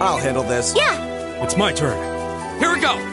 I'll handle this. Yeah! It's my turn. Here we go!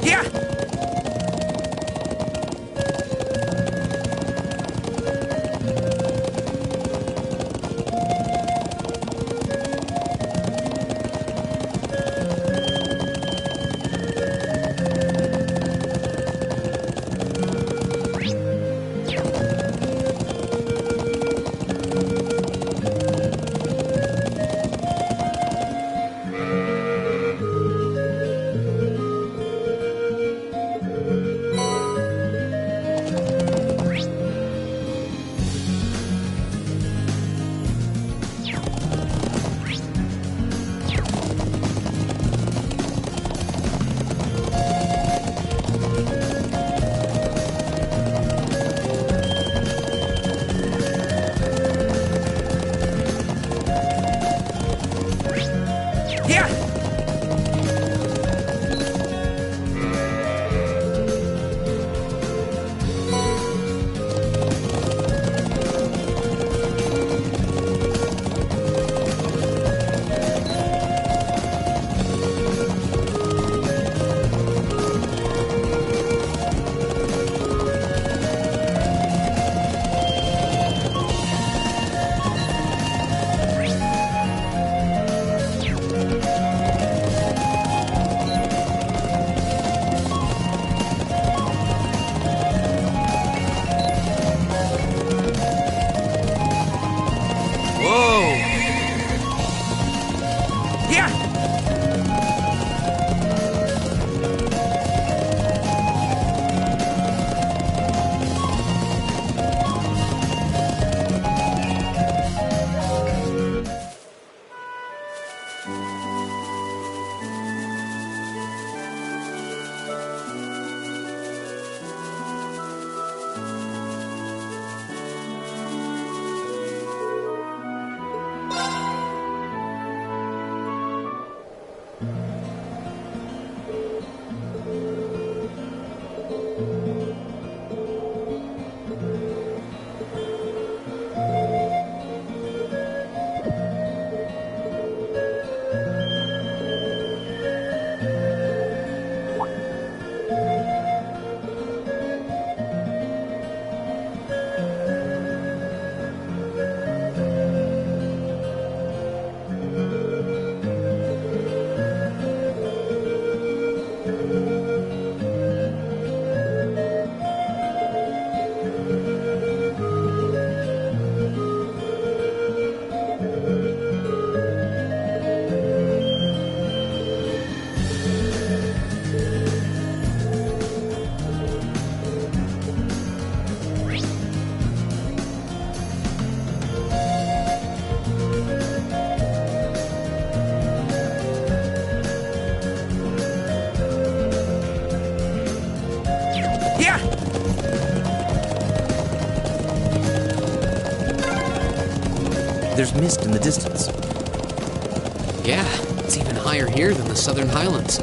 Yeah! There's mist in the distance. Yeah, it's even higher here than the Southern Highlands.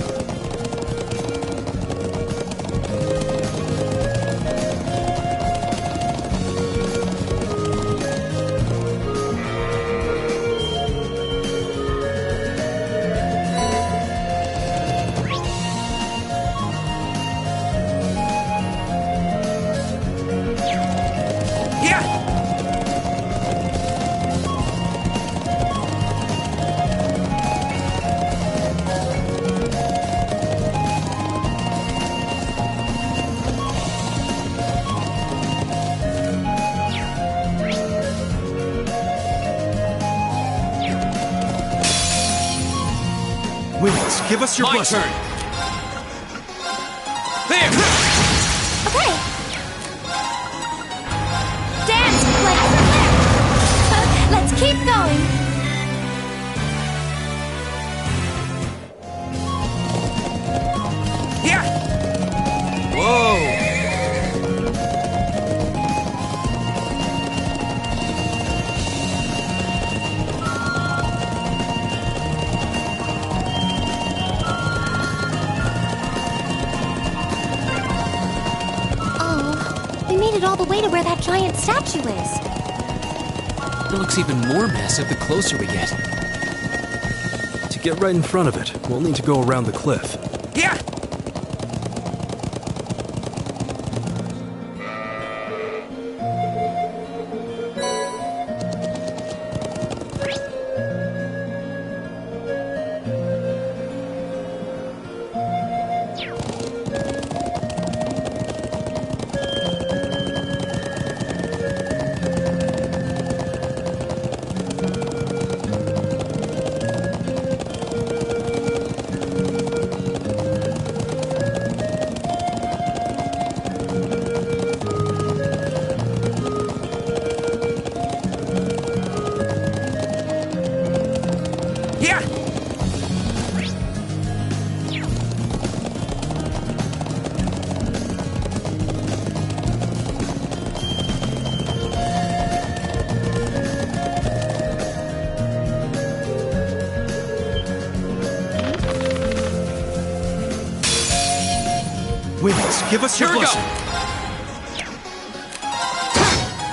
Wings, give us your My blessing. turn. There! Okay. Dance like let's keep going. Yeah! Whoa! We made it all the way to where that giant statue is. It looks even more massive the closer we get. To get right in front of it, we'll need to go around the cliff. Yeah! Give us your Here we go. blessing.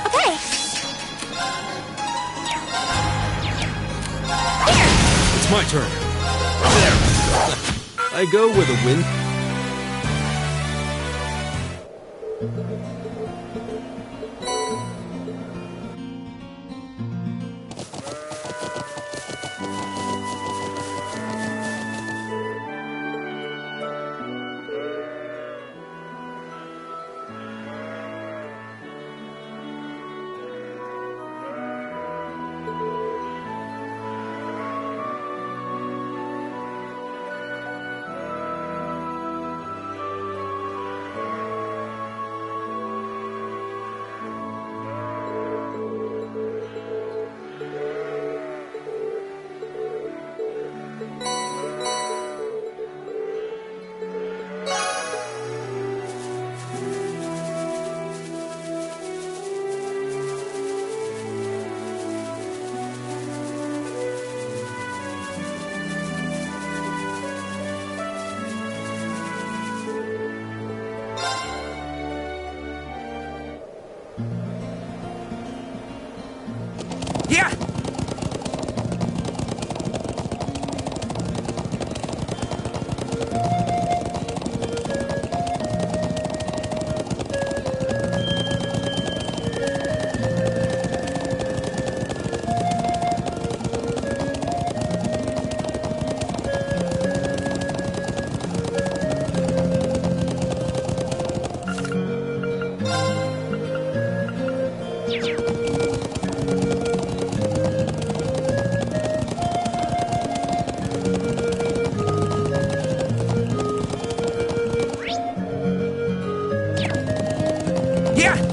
Okay. It's my turn. There. I go where the wind... Yeah! Yeah!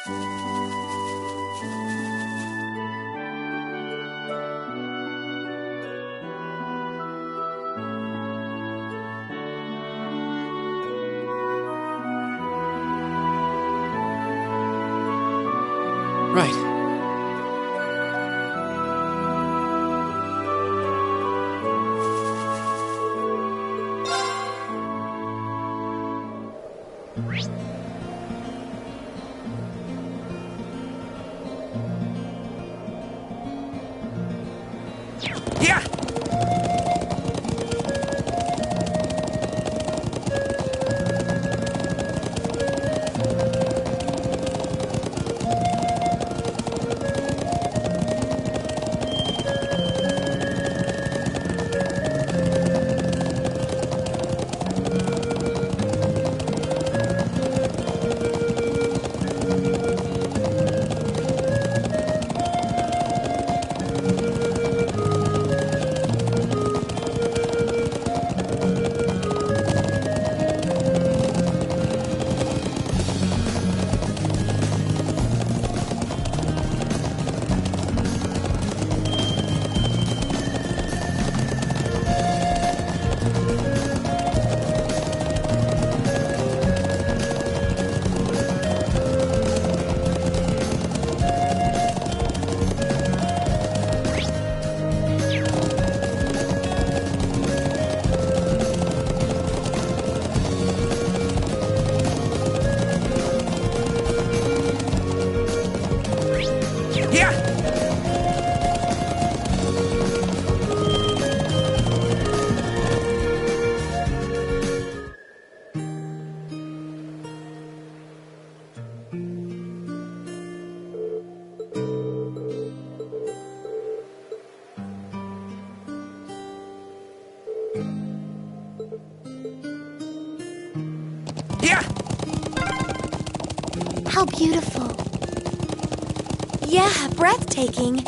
Right. Yeah! Yeah! Yeah! How beautiful. Yeah, breathtaking.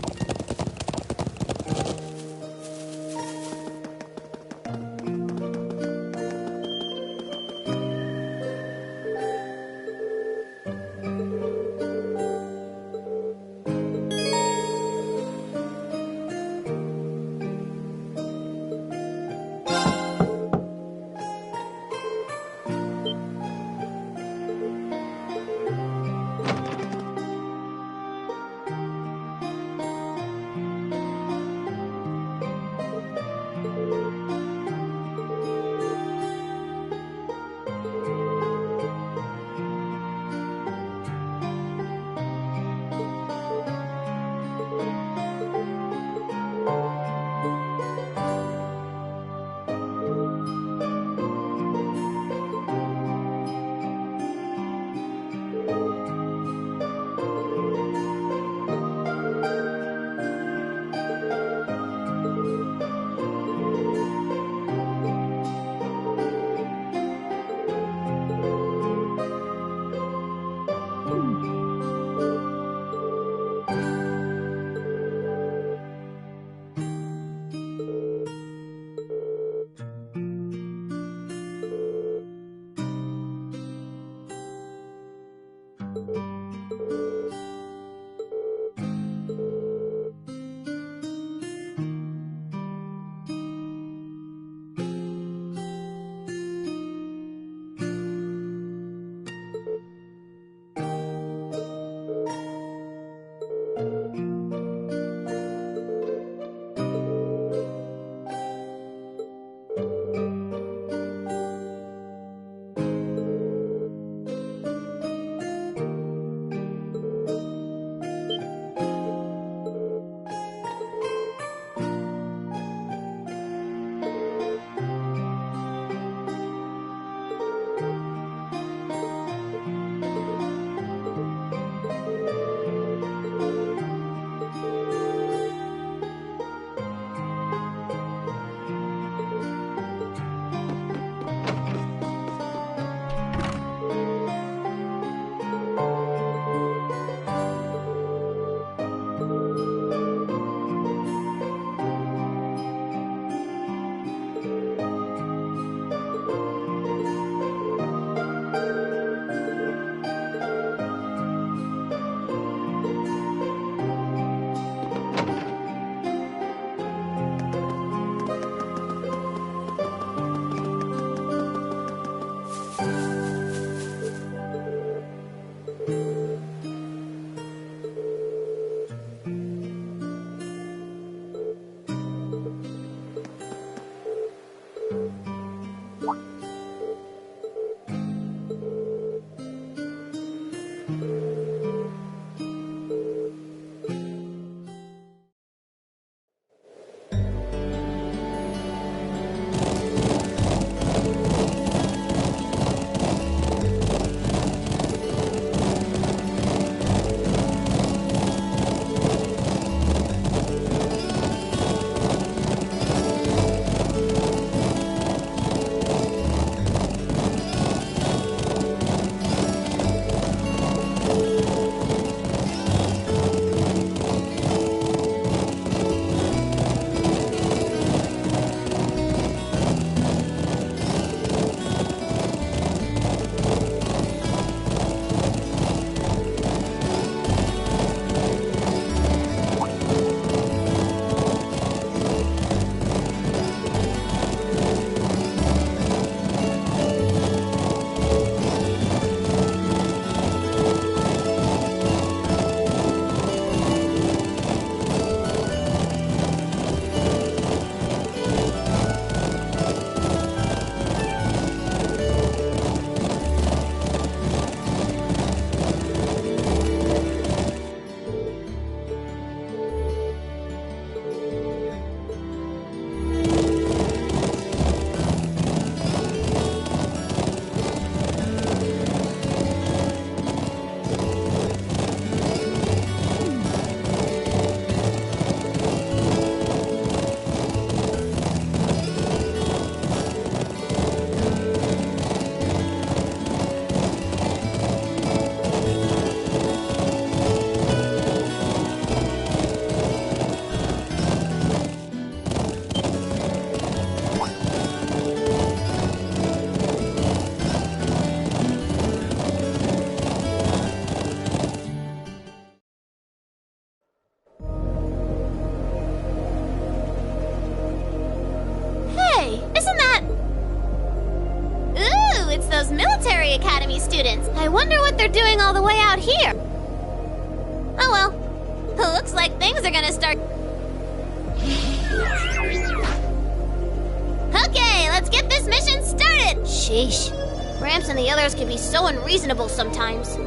it's those military academy students. I wonder what they're doing all the way out here. Oh well. Looks like things are gonna start. Okay, let's get this mission started! Sheesh. Gramps and the others can be so unreasonable sometimes.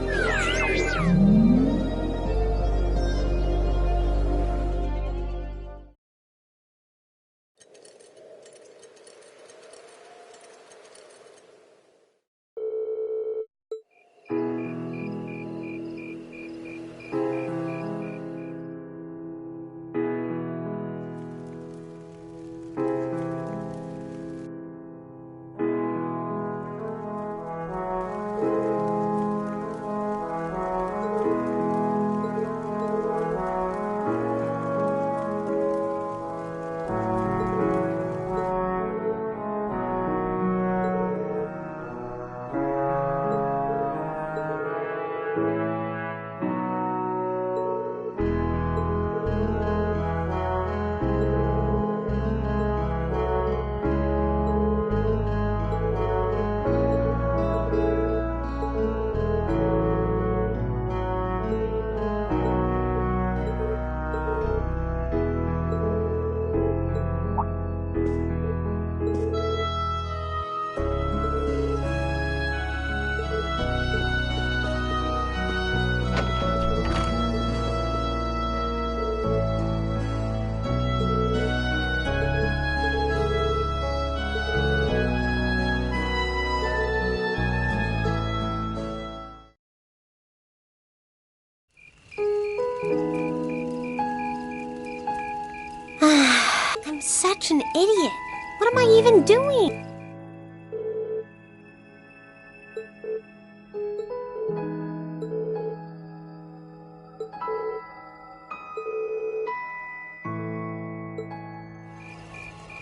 I'm such an idiot. What am I even doing?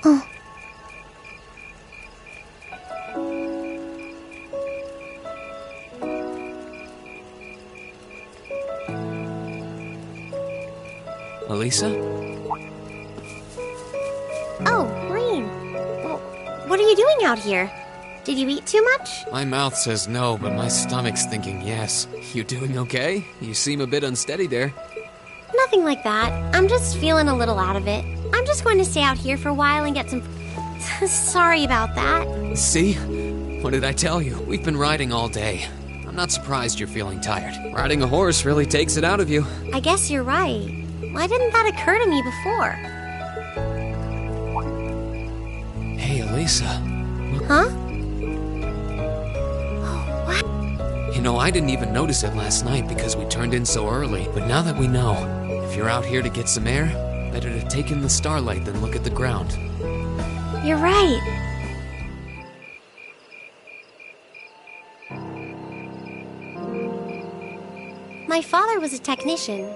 Oh. Elisa? Oh, Rean. Well, what are you doing out here? Did you eat too much? My mouth says no, but my stomach's thinking yes. You doing okay? You seem a bit unsteady there. Nothing like that. I'm just feeling a little out of it. I'm just going to stay out here for a while and get some... Sorry about that. See? What did I tell you? We've been riding all day. I'm not surprised you're feeling tired. Riding a horse really takes it out of you. I guess you're right. Why didn't that occur to me before? Hey, Elisa. Huh? Oh, what? You know, I didn't even notice it last night because we turned in so early. But now that we know, if you're out here to get some air, better to take in the starlight than look at the ground. You're right. My father was a technician.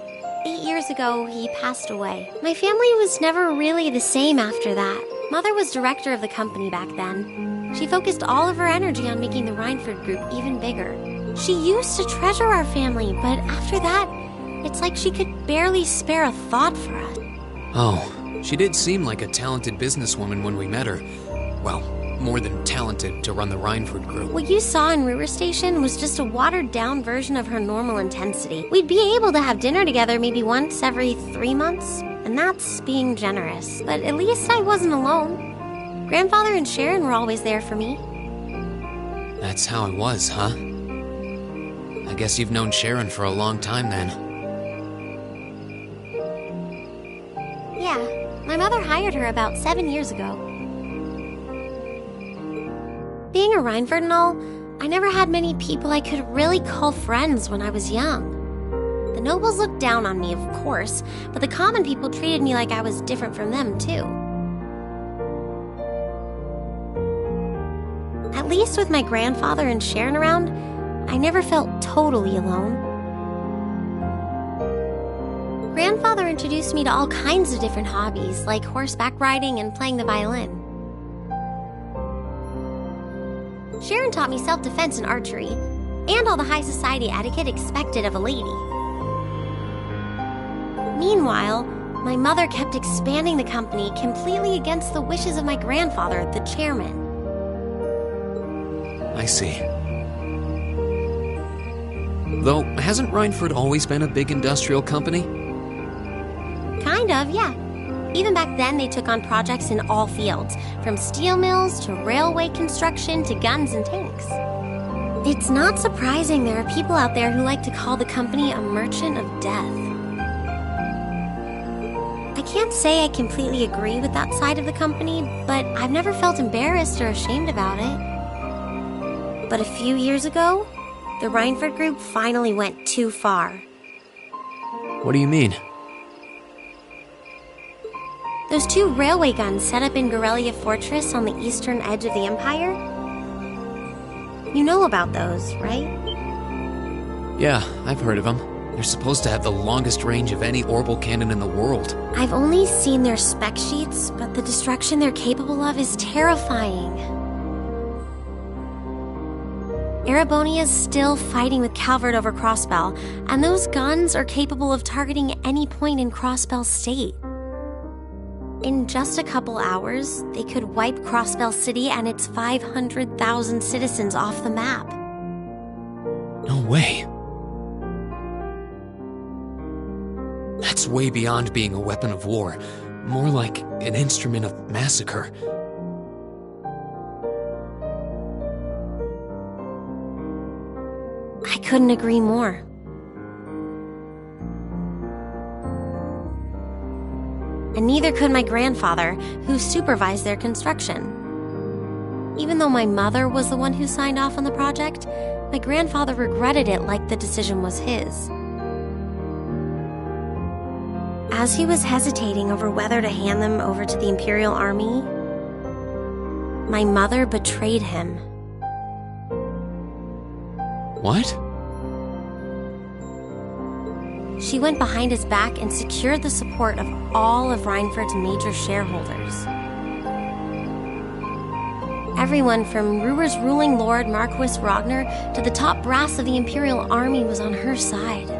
8 years ago, he passed away. My family was never really the same after that. Mother was director of the company back then. She focused all of her energy on making the Rhineford Group even bigger. She used to treasure our family, but after that, it's like she could barely spare a thought for us. Oh, she did seem like a talented businesswoman when we met her. Well, more than talented to run the Rhineford Group. What you saw in Ruhr Station was just a watered-down version of her normal intensity. We'd be able to have dinner together maybe once every 3 months, and that's being generous. But at least I wasn't alone. Grandfather and Sharon were always there for me. That's how it was, huh? I guess you've known Sharon for a long time then. Yeah, my mother hired her about 7 years ago. Being a Rhineford and all, I never had many people I could really call friends when I was young. The nobles looked down on me, of course, but the common people treated me like I was different from them, too. At least with my grandfather and Sharon around, I never felt totally alone. Grandfather introduced me to all kinds of different hobbies, like horseback riding and playing the violin. Sharon taught me self-defense and archery, and all the high society etiquette expected of a lady. Meanwhile, my mother kept expanding the company completely against the wishes of my grandfather, the chairman. I see. Though, hasn't Rhineford always been a big industrial company? Kind of, yeah. Even back then, they took on projects in all fields, from steel mills to railway construction to guns and tanks. It's not surprising there are people out there who like to call the company a merchant of death. I can't say I completely agree with that side of the company, but I've never felt embarrassed or ashamed about it. But a few years ago, the Rhineford Group finally went too far. What do you mean? Those 2 railway guns set up in Gorelia Fortress on the eastern edge of the Empire? You know about those, right? Yeah, I've heard of them. They're supposed to have the longest range of any orbital cannon in the world. I've only seen their spec sheets, but the destruction they're capable of is terrifying. Erebonia's still fighting with Calvert over Crossbell, and those guns are capable of targeting any point in Crossbell State. In just a couple hours, they could wipe Crossbell City and its 500,000 citizens off the map. No way. That's way beyond being a weapon of war. More like an instrument of massacre. I couldn't agree more. And neither could my grandfather, who supervised their construction. Even though my mother was the one who signed off on the project, my grandfather regretted it like the decision was his. As he was hesitating over whether to hand them over to the Imperial Army, my mother betrayed him. What? She went behind his back and secured the support of all of Rhineford's major shareholders. Everyone from Ruhr's ruling lord Marquis Ragnar to the top brass of the Imperial Army was on her side.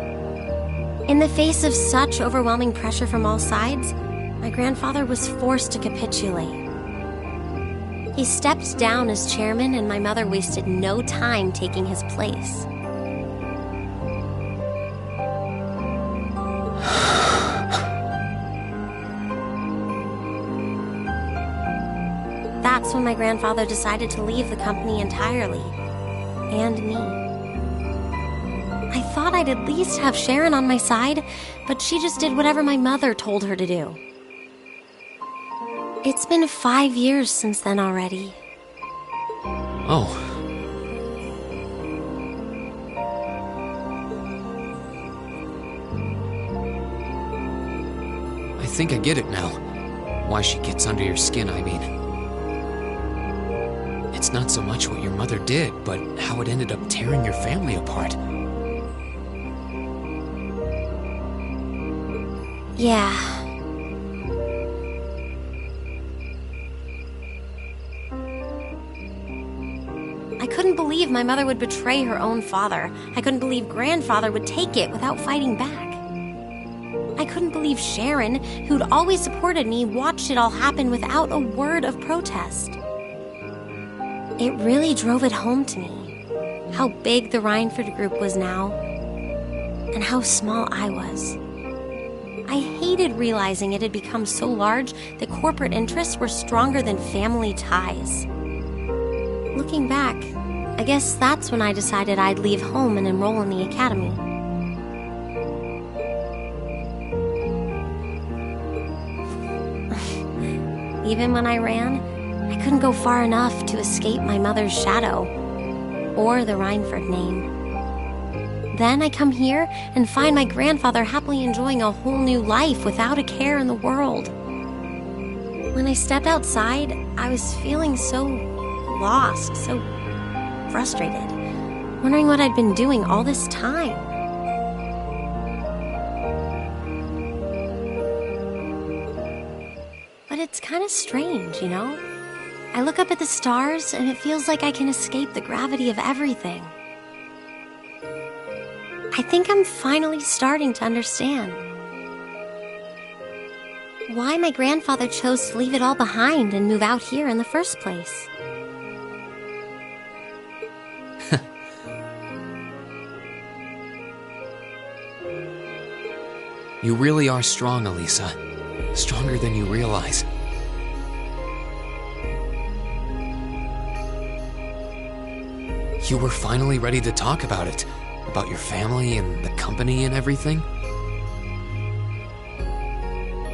In the face of such overwhelming pressure from all sides, my grandfather was forced to capitulate. He stepped down as chairman, and my mother wasted no time taking his place. That's when my grandfather decided to leave the company entirely. And me. I thought I'd at least have Sharon on my side, but she just did whatever my mother told her to do. It's been 5 years since then already. Oh. I think I get it now. Why she gets under your skin, I mean. It's not so much what your mother did, but how it ended up tearing your family apart. Yeah. I couldn't believe my mother would betray her own father. I couldn't believe grandfather would take it without fighting back. I couldn't believe Sharon, who'd always supported me, watched it all happen without a word of protest. It really drove it home to me, how big the Rhineford Group was now, and how small I was. I hated realizing it had become so large that corporate interests were stronger than family ties. Looking back, I guess that's when I decided I'd leave home and enroll in the academy. Even when I ran, I couldn't go far enough to escape my mother's shadow, or the Rhineford name. Then I come here and find my grandfather happily enjoying a whole new life without a care in the world. When I stepped outside, I was feeling so lost, so frustrated, wondering what I'd been doing all this time. But it's kind of strange, you know? I look up at the stars and it feels like I can escape the gravity of everything. I think I'm finally starting to understand why my grandfather chose to leave it all behind and move out here in the first place. You really are strong, Elisa. Stronger than you realize. You were finally ready to talk about it. About your family and the company and everything.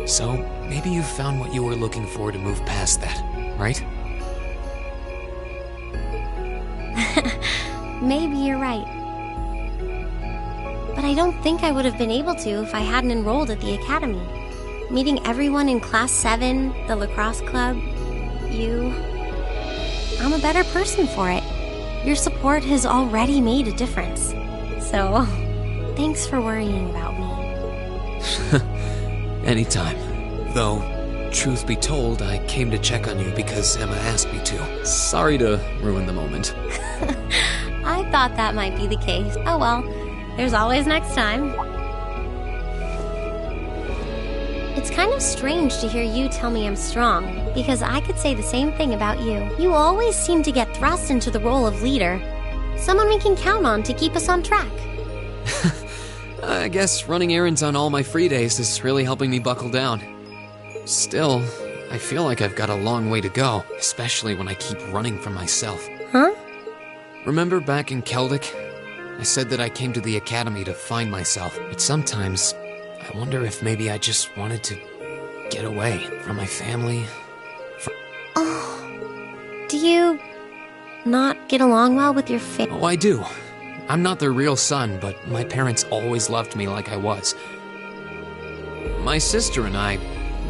So, maybe you found what you were looking for to move past that, right? Maybe you're right. But I don't think I would have been able to if I hadn't enrolled at the academy. Meeting everyone in Class 7, the lacrosse club, you... I'm a better person for it. Your support has already made a difference. So, thanks for worrying about me. Anytime. Though, truth be told, I came to check on you because Emma asked me to. Sorry to ruin the moment. I thought that might be the case. Oh well, there's always next time. It's kind of strange to hear you tell me I'm strong, because I could say the same thing about you. You always seem to get thrust into the role of leader. Someone we can count on to keep us on track. I guess running errands on all my free days is really helping me buckle down. Still, I feel like I've got a long way to go, especially when I keep running from myself. Huh? Remember back in Keldic? I said that I came to the academy to find myself, but sometimes I wonder if maybe I just wanted to get away from my family. Do you not get along well with your Oh, I do. I'm not their real son, but my parents always loved me like I was. My sister and I,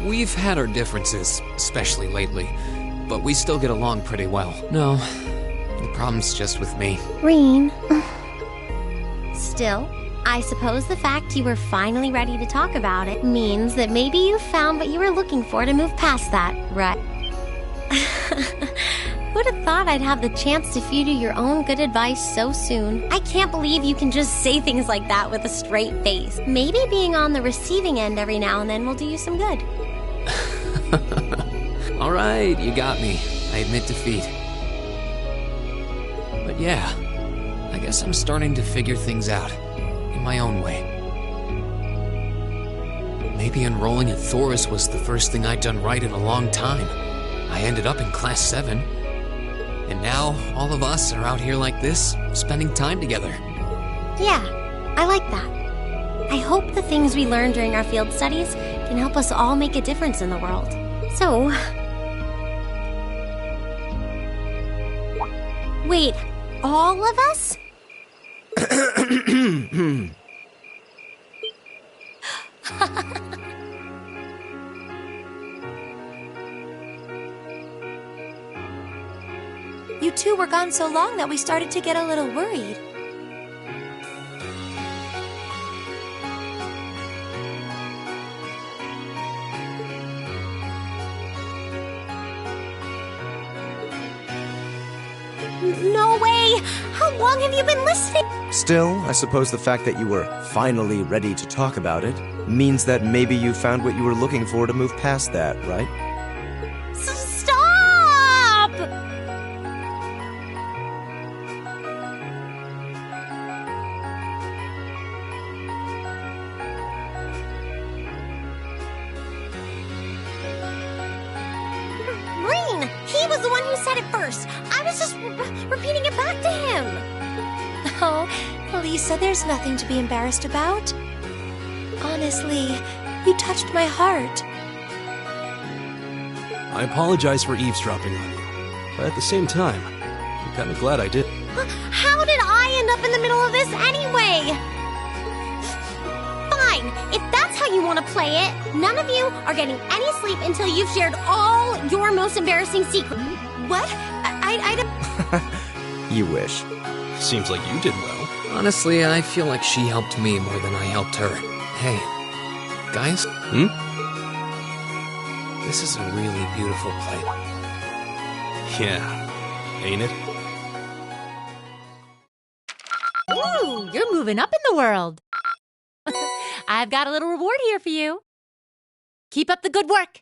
we've had our differences, especially lately, but we still get along pretty well. No, the problem's just with me. Reen. Still, I suppose the fact you were finally ready to talk about it means that maybe you found what you were looking for to move past that, right? Who'd have thought I'd have the chance to feed you your own good advice so soon? I can't believe you can just say things like that with a straight face. Maybe being on the receiving end every now and then will do you some good. Alright, you got me. I admit defeat. But yeah, I guess I'm starting to figure things out. In my own way. Maybe enrolling at Thoris was the first thing I'd done right in a long time. I ended up in Class 7. And now, all of us are out here like this, spending time together. Yeah, I like that. I hope the things we learned during our field studies can help us all make a difference in the world. So... Wait, all of us? You two were gone so long that we started to get a little worried. No way! How long have you been listening? Still, I suppose the fact that you were finally ready to talk about it means that maybe you found what you were looking for to move past that, right? Stop! Reen! He was the one who said it first. I was just repeating it back to him. Oh, Lisa, there's nothing to be embarrassed about. Honestly, you touched my heart. I apologize for eavesdropping on you, but at the same time, I'm kind of glad I did. How did I end up in the middle of this anyway? Fine, if that's how you want to play it, none of you are getting any sleep until you've shared all your most embarrassing secrets. What? I don't... You wish. Seems like you did well. Honestly, I feel like she helped me more than I helped her. Hey, guys? This is a really beautiful place. Yeah, ain't it? Ooh, you're moving up in the world. I've got a little reward here for you. Keep up the good work.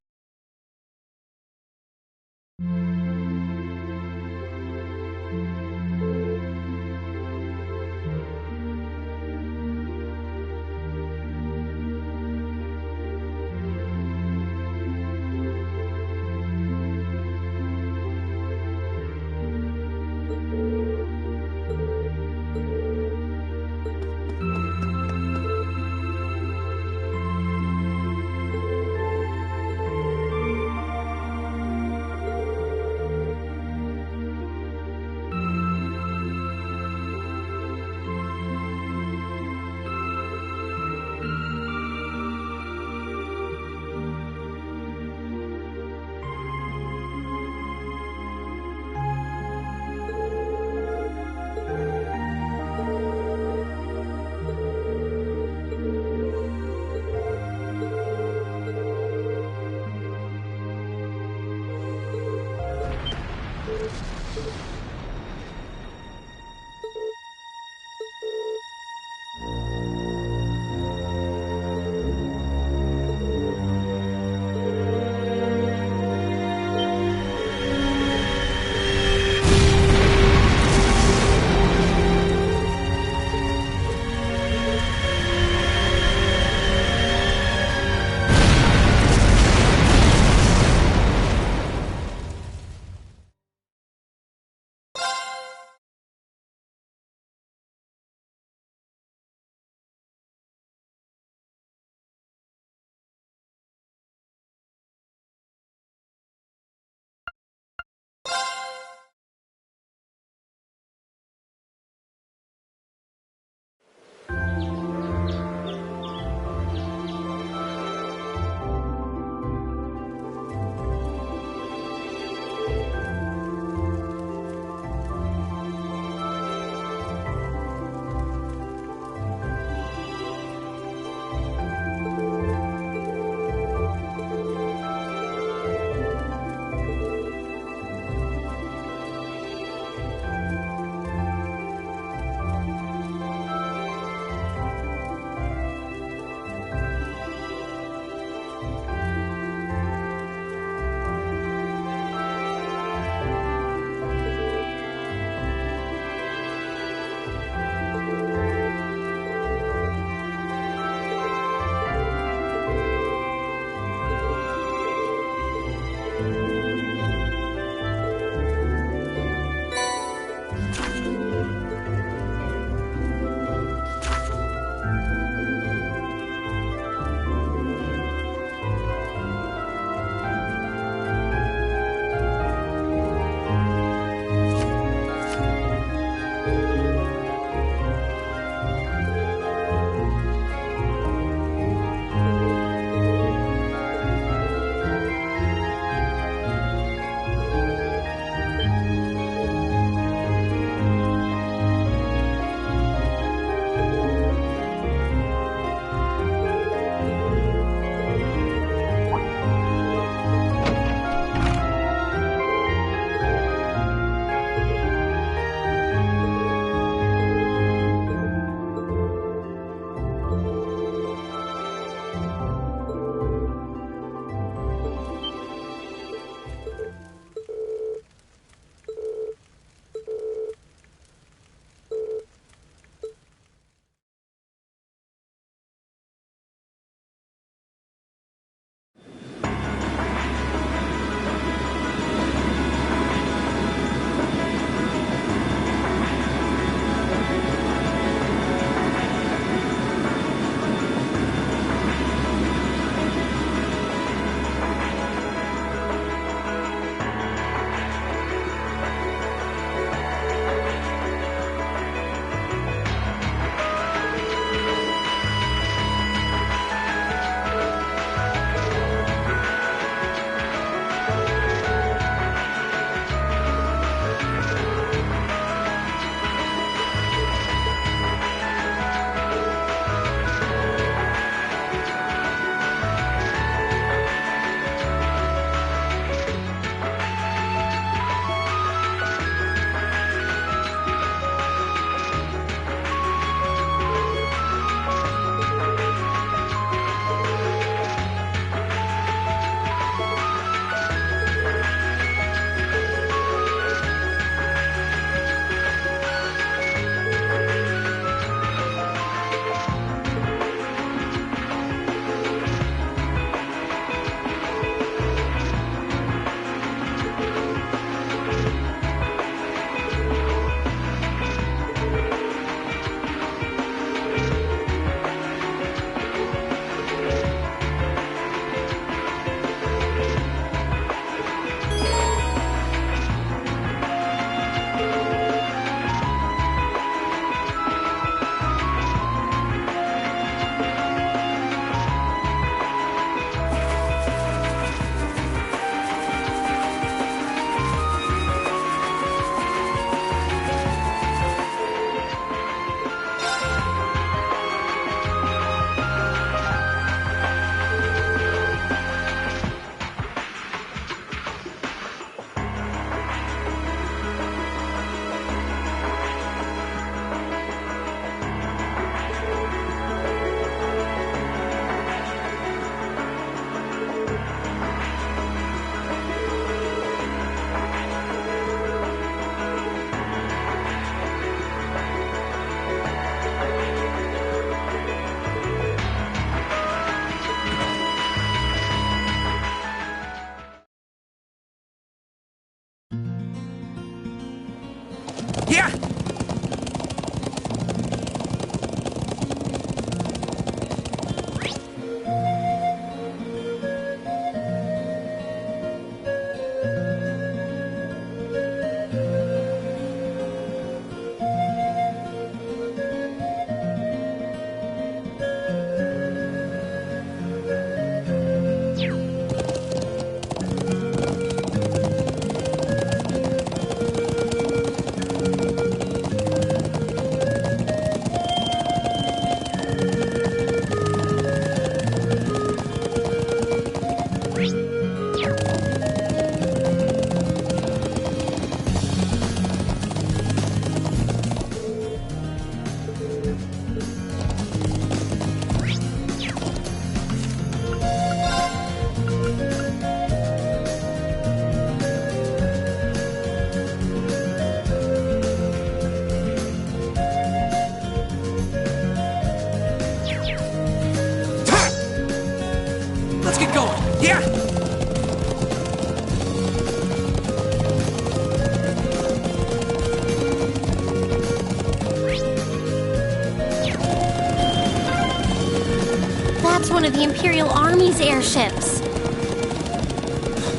one of the Imperial Army's airships.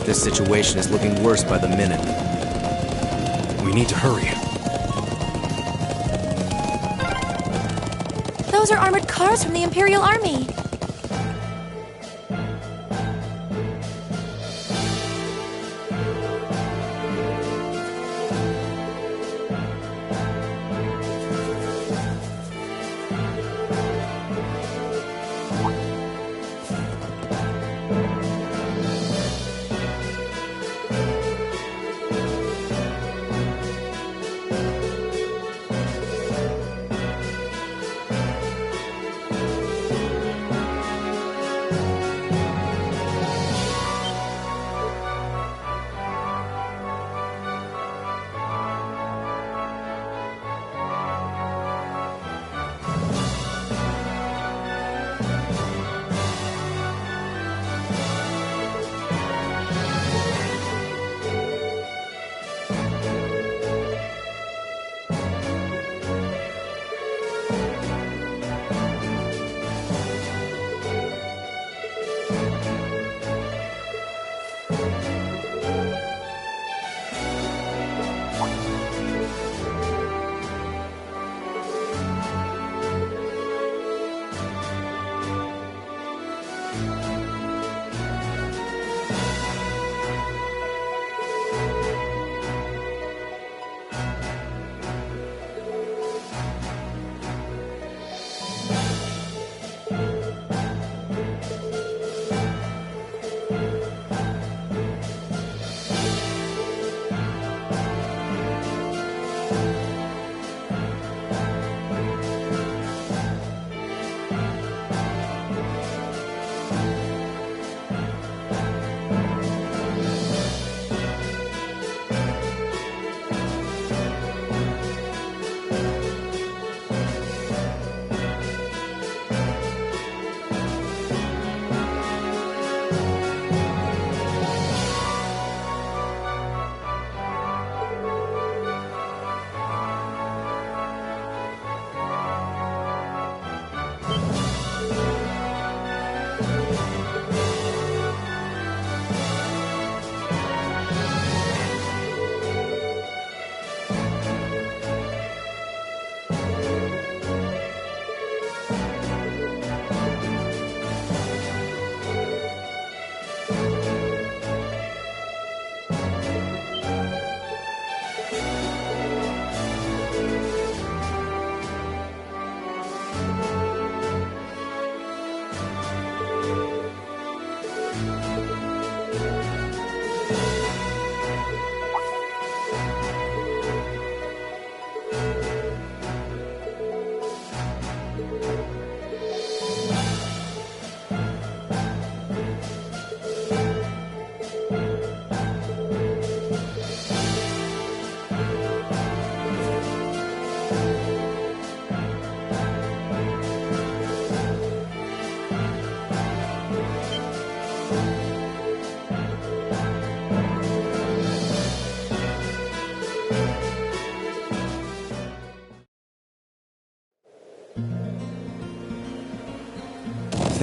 This situation is looking worse by the minute. We need to hurry. Those are armored cars from the Imperial Army.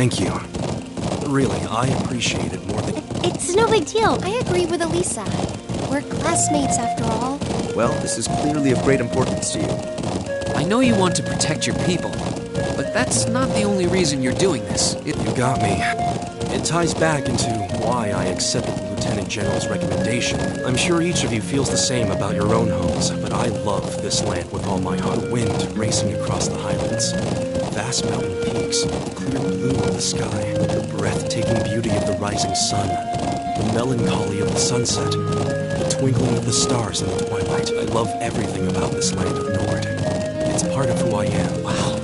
Thank you. Really, I appreciate it more than... It's no big deal. I agree with Elisa. We're classmates after all. Well, this is clearly of great importance to you. I know you want to protect your people, but that's not the only reason you're doing this. You got me. It ties back into why I accepted the Lieutenant General's recommendation. I'm sure each of you feels the same about your own homes, but I love this land with all my heart. The wind racing across the highlands, vast mountain peaks, clear blue of the sky, the breathtaking beauty of the rising sun, the melancholy of the sunset, the twinkling of the stars in the twilight. I love everything about this land of Nord. It's part of who I am. Wow.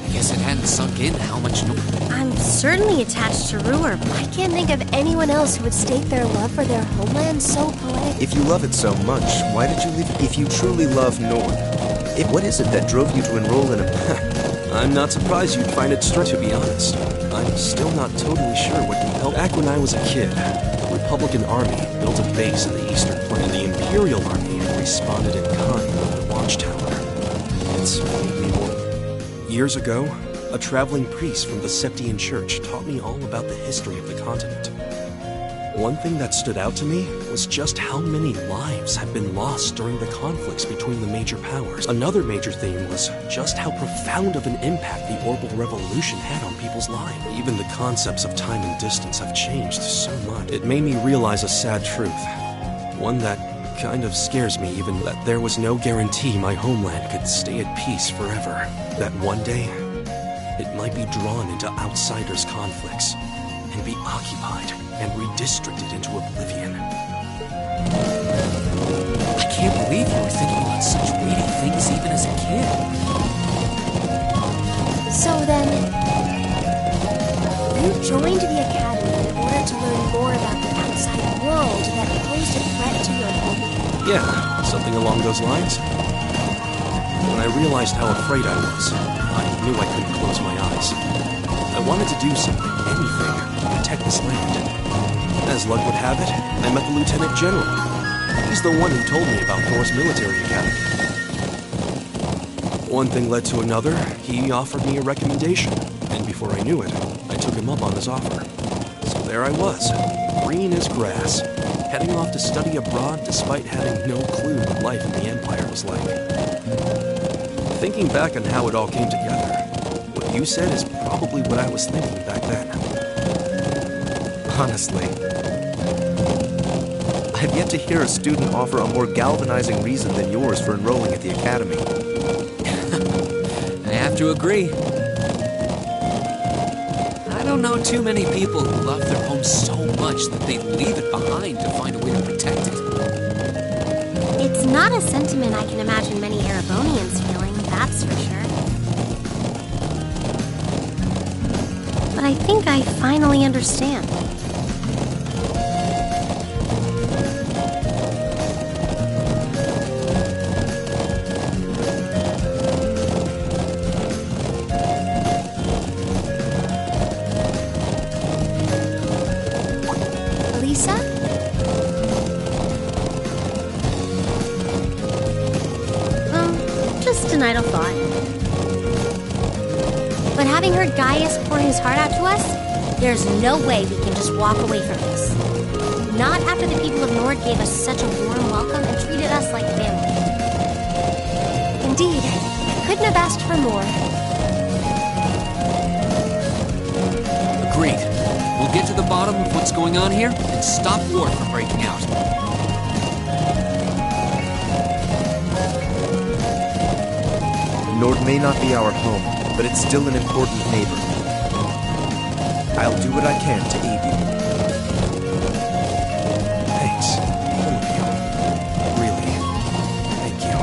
I guess it hadn't sunk in how much... I'm certainly attached to Ruhr, but I can't think of anyone else who would state their love for their homeland so poetic. If you love it so much, why did you leave? If you truly love Nord, what is it that drove you to enroll in a... I'm not surprised you'd find it strange, to be honest. I'm still not totally sure what compelled... Back when I was a kid, the Republican Army built a base in the Eastern Front, and the Imperial Army responded in kind with a watchtower. It's made me more... Years ago, A traveling priest from the Septian Church taught me all about the history of the continent. One thing that stood out to me was just how many lives have been lost during the conflicts between the major powers. Another major theme was just how profound of an impact the Orbital Revolution had on people's lives. Even the concepts of time and distance have changed so much. It made me realize a sad truth. One that kind of scares me even, that there was no guarantee my homeland could stay at peace forever. That one day, it might be drawn into outsiders' conflicts and be occupied and redistricted into oblivion. I can't believe you were thinking about such weighty things even as a kid. So then, you joined the Academy in order to learn more about the outside world that posed a threat to your home. Yeah, something along those lines. When I realized how afraid I was, I knew I couldn't close my eyes. I wanted to do something, anything, to protect this land. As luck would have it, I met the Lieutenant General. He's the one who told me about Thor's military academy. One thing led to another. He offered me a recommendation, and before I knew it, I took him up on his offer. So there I was, green as grass, heading off to study abroad despite having no clue what life in the Empire was like. Thinking back on how it all came together, what you said is probably what I was thinking back then. Honestly, I've yet to hear a student offer a more galvanizing reason than yours for enrolling at the Academy. I have to agree. I don't know too many people who love their home so much that they'd leave it behind to find a way to protect it. It's not a sentiment I can imagine many Erebonians feeling, that's for sure. But I think I finally understand. Elisa? Just an idle thought. But having heard Gaius pour his heart out to us, there's no way we can just walk away from this. Not after the people of Nord gave us such a warm welcome and treated us like family. Indeed, I couldn't have asked for more. Agreed. We'll get to the bottom of what's going on here and stop war from breaking out. Nord may not be our home, but it's still an important neighbor. I'll do what I can to aid you. Thanks, all of you. Really, thank you.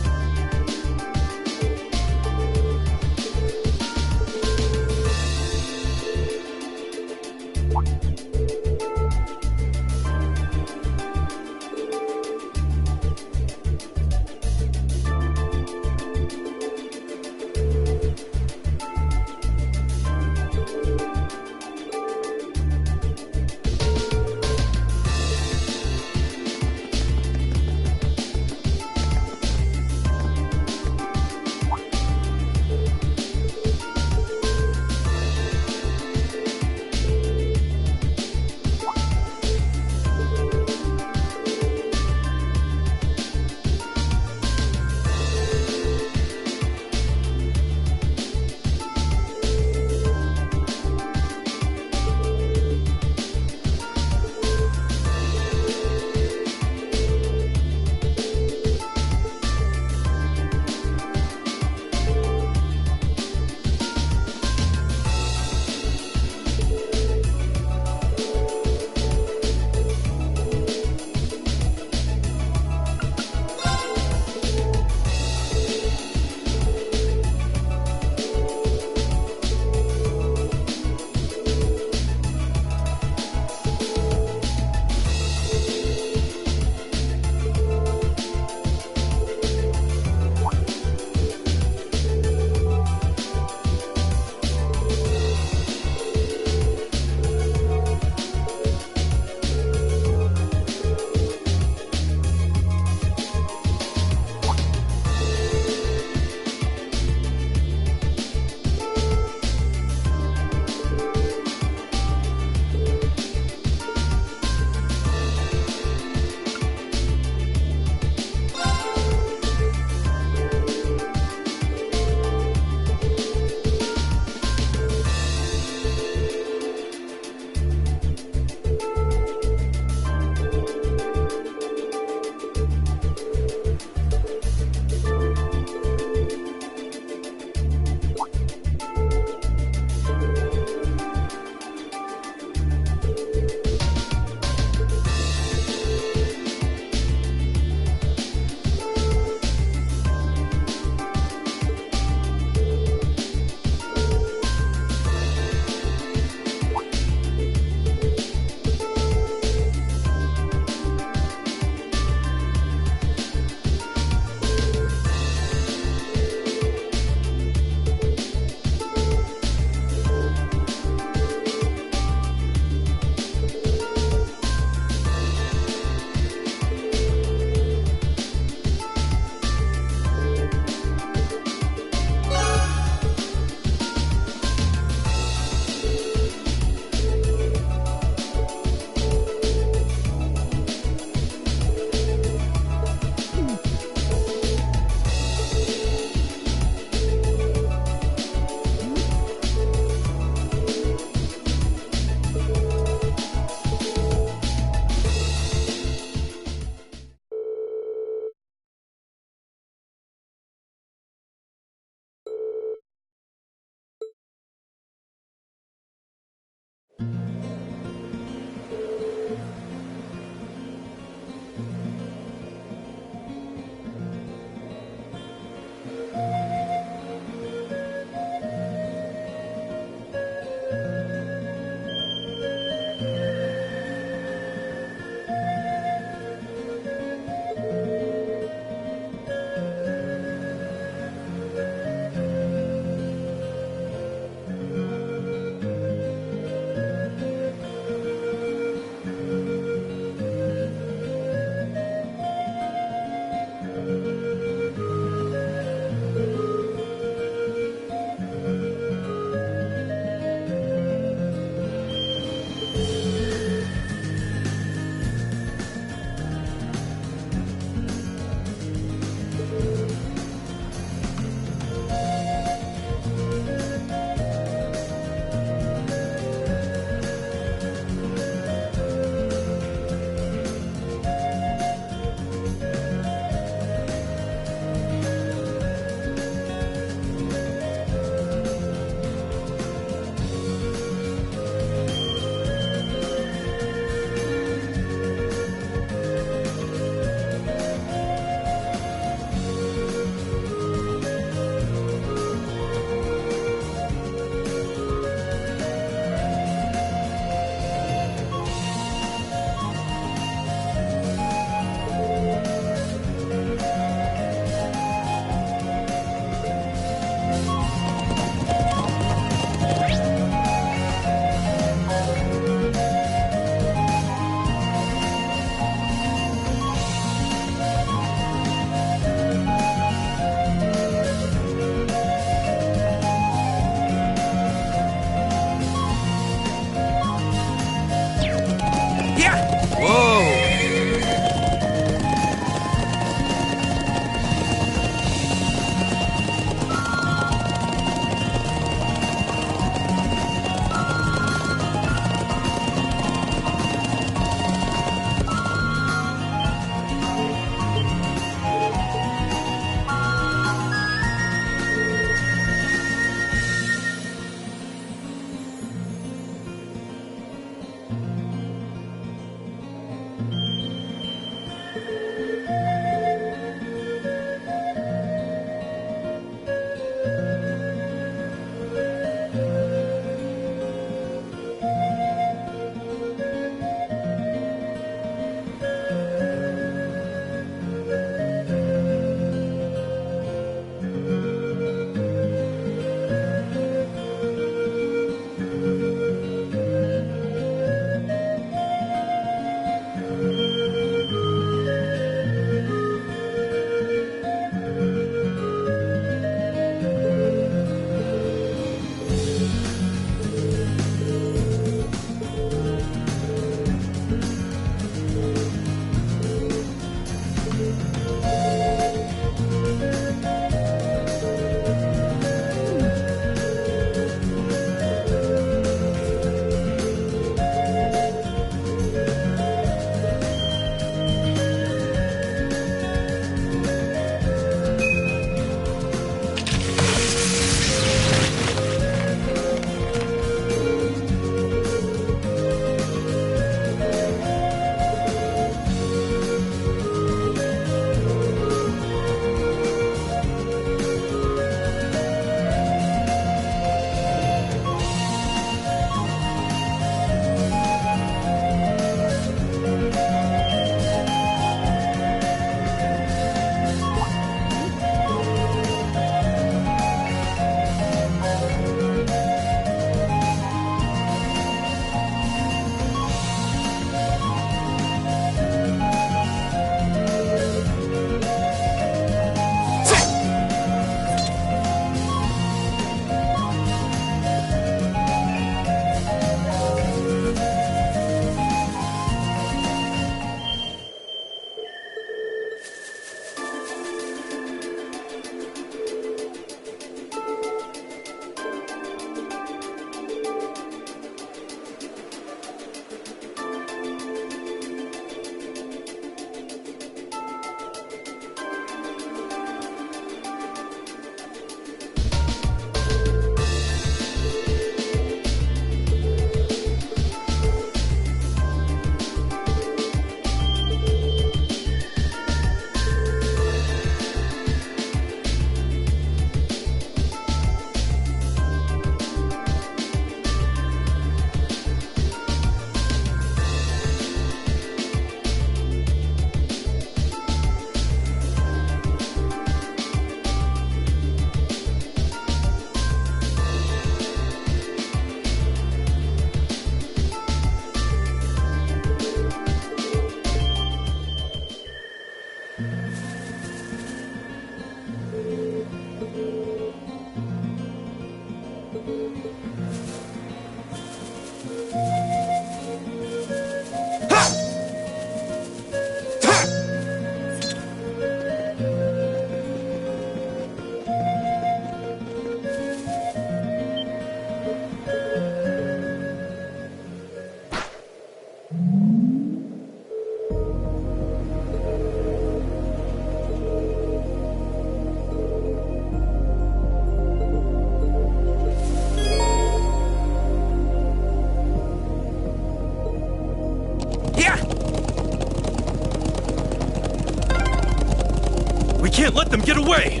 We can't let them get away!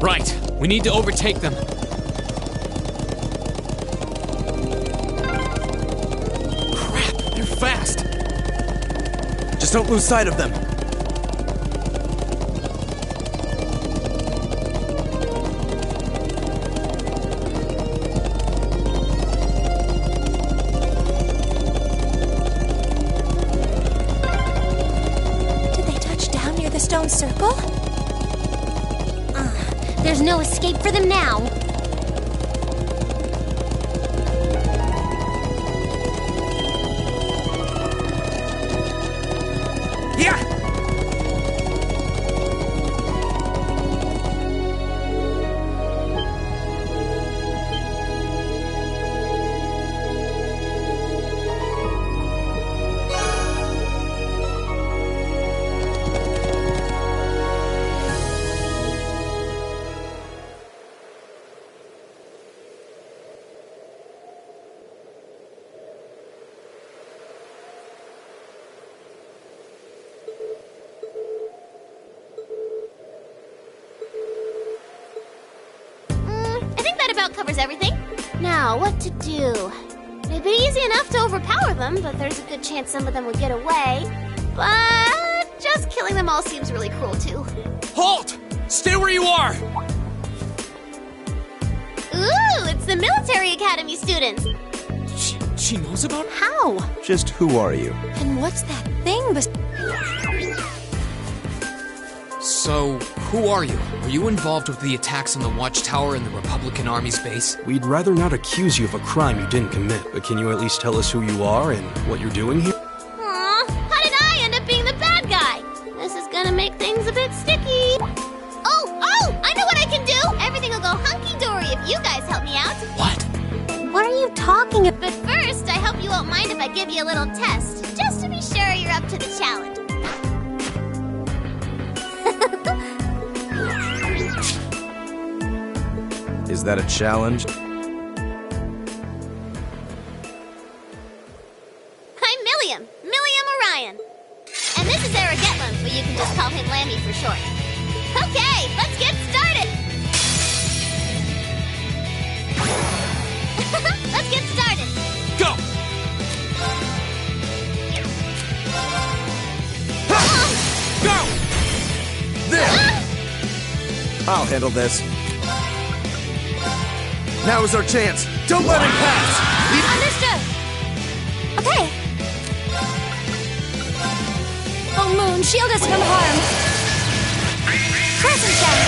Right. We need to overtake them. Crap, they're fast. Just don't lose sight of them. Did they touch down near the stone circle? There's no escape for them now. Yeah! I think that about covers everything. Now, what to do? It'd be easy enough to overpower them, but there's a good chance some of them would get away. But just killing them all seems really cruel, too. Halt! Stay where you are! Ooh, it's the military academy students. She knows about it? How? Just who are you? And what's that thing So, who are you? Were you involved with the attacks on the Watchtower and the Republican Army's base? We'd rather not accuse you of a crime you didn't commit, but can you at least tell us who you are and what you're doing here? Aw, how did I end up being the bad guy? This is gonna make things a bit sticky. Oh, I know what I can do! Everything will go hunky-dory if you guys help me out. What? What are you talking about? But first, I hope you won't mind if I give you a little test, just to be sure you're up to the challenge. Is that a challenge? I'm Milliam Orion. And this is Eric Getland, but you can just call him Lammy for short. Okay, let's get started! Let's get started! Go! Go! There! I'll handle this. Now is our chance. Don't let him pass! Understood. Okay. Full moon, shield us from harm. Crescent gem.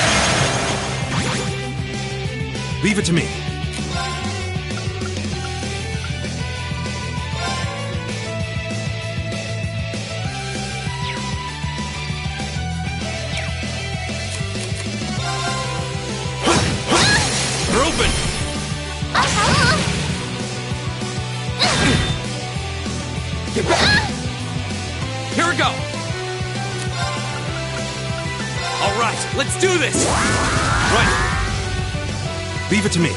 Leave it to me. They're open! Here we go! Alright, let's do this! Right. Leave it to me.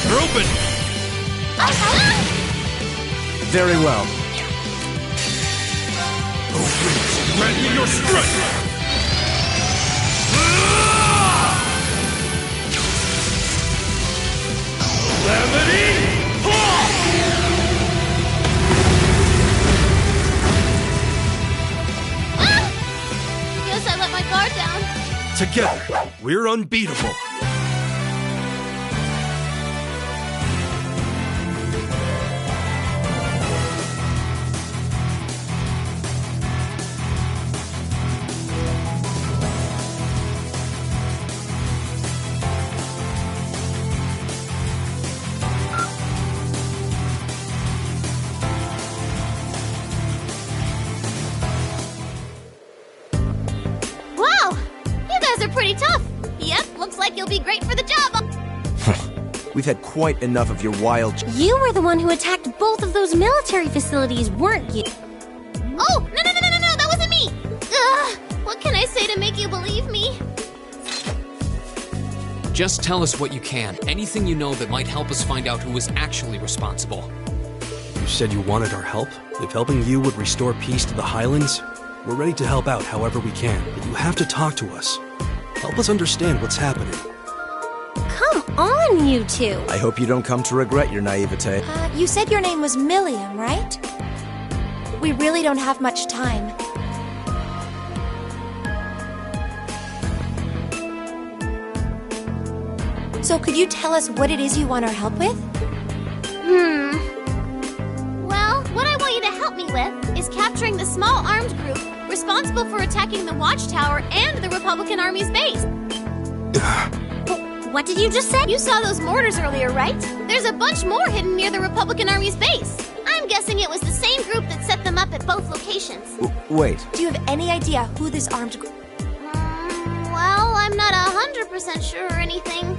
They're open! Very well. Grant me your strength! Guess I let my guard down. Together, we're unbeatable. Wow, you guys are pretty tough. Yep, looks like you'll be great for the job. We've had quite enough of your wild... You were the one who attacked both of those military facilities, weren't you? Oh, no, that wasn't me. Ugh, what can I say to make you believe me? Just tell us what you can. Anything you know that might help us find out who was actually responsible. You said you wanted our help? If helping you would restore peace to the Highlands, we're ready to help out however we can. But you have to talk to us. Help us understand what's happening. Come on, you two. I hope you don't come to regret your naivete. You said your name was Milliam, right? We really don't have much time. So could you tell us what it is you want our help with? Well, what I want you to help me with is capturing the small armed group responsible for attacking the Watchtower and the Republican Army's base. What did you just say? You saw those mortars earlier, right? There's a bunch more hidden near the Republican Army's base. I'm guessing it was the same group that set them up at both locations. Wait. Do you have any idea who this armed group... Well, I'm not 100% sure or anything.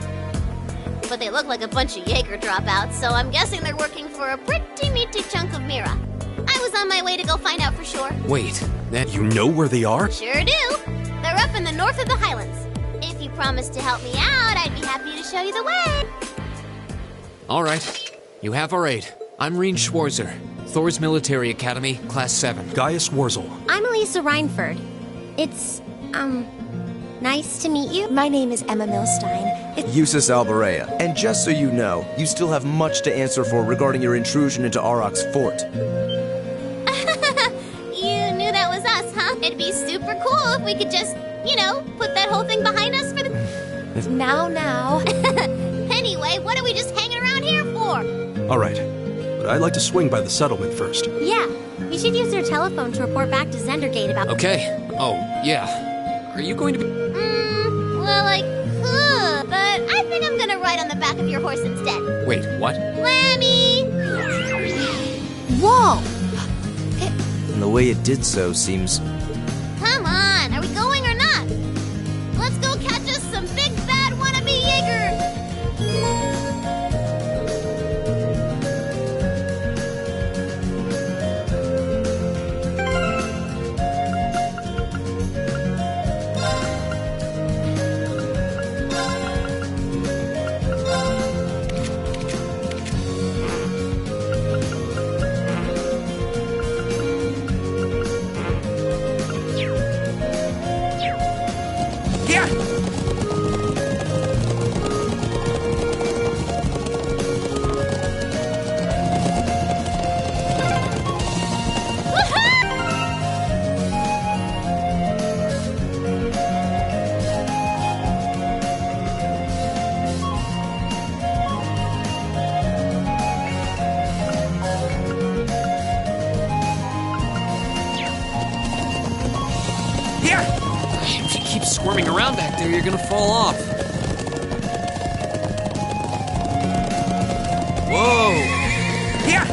But they look like a bunch of Jaeger dropouts, so I'm guessing they're working for a pretty meaty chunk of Mira. I was on my way to go find out for sure. Wait, that... You know where they are? Sure do. They're up in the north of the Highlands. If you promise to help me out, I'd be happy to show you the way. All right. You have our aid. I'm Reen Schwarzer, Thor's Military Academy, Class 7. Gaius Wurzel. I'm Elisa Reinford. It's, nice to meet you. My name is Emma Milstein. Eusis Alberea. And just so you know, you still have much to answer for regarding your intrusion into Auroch's fort. You knew that was us, huh? It'd be super cool if we could just, put that whole thing behind us for the... Now. Anyway, what are we just hanging around here for? All right. But I'd like to swing by the settlement first. Yeah, we should use their telephone to report back to Zendergate about... Okay. Oh, yeah. Are you going to be... Well, I could, but I think I'm gonna ride on the back of your horse instead. Wait, what? Lammy! Whoa! And the way it did so seems... Come on, are we going or not? Let's go catch us some big bad wannabe Jaeger! If you keep squirming around back there, you're gonna fall off. Whoa! Yeah!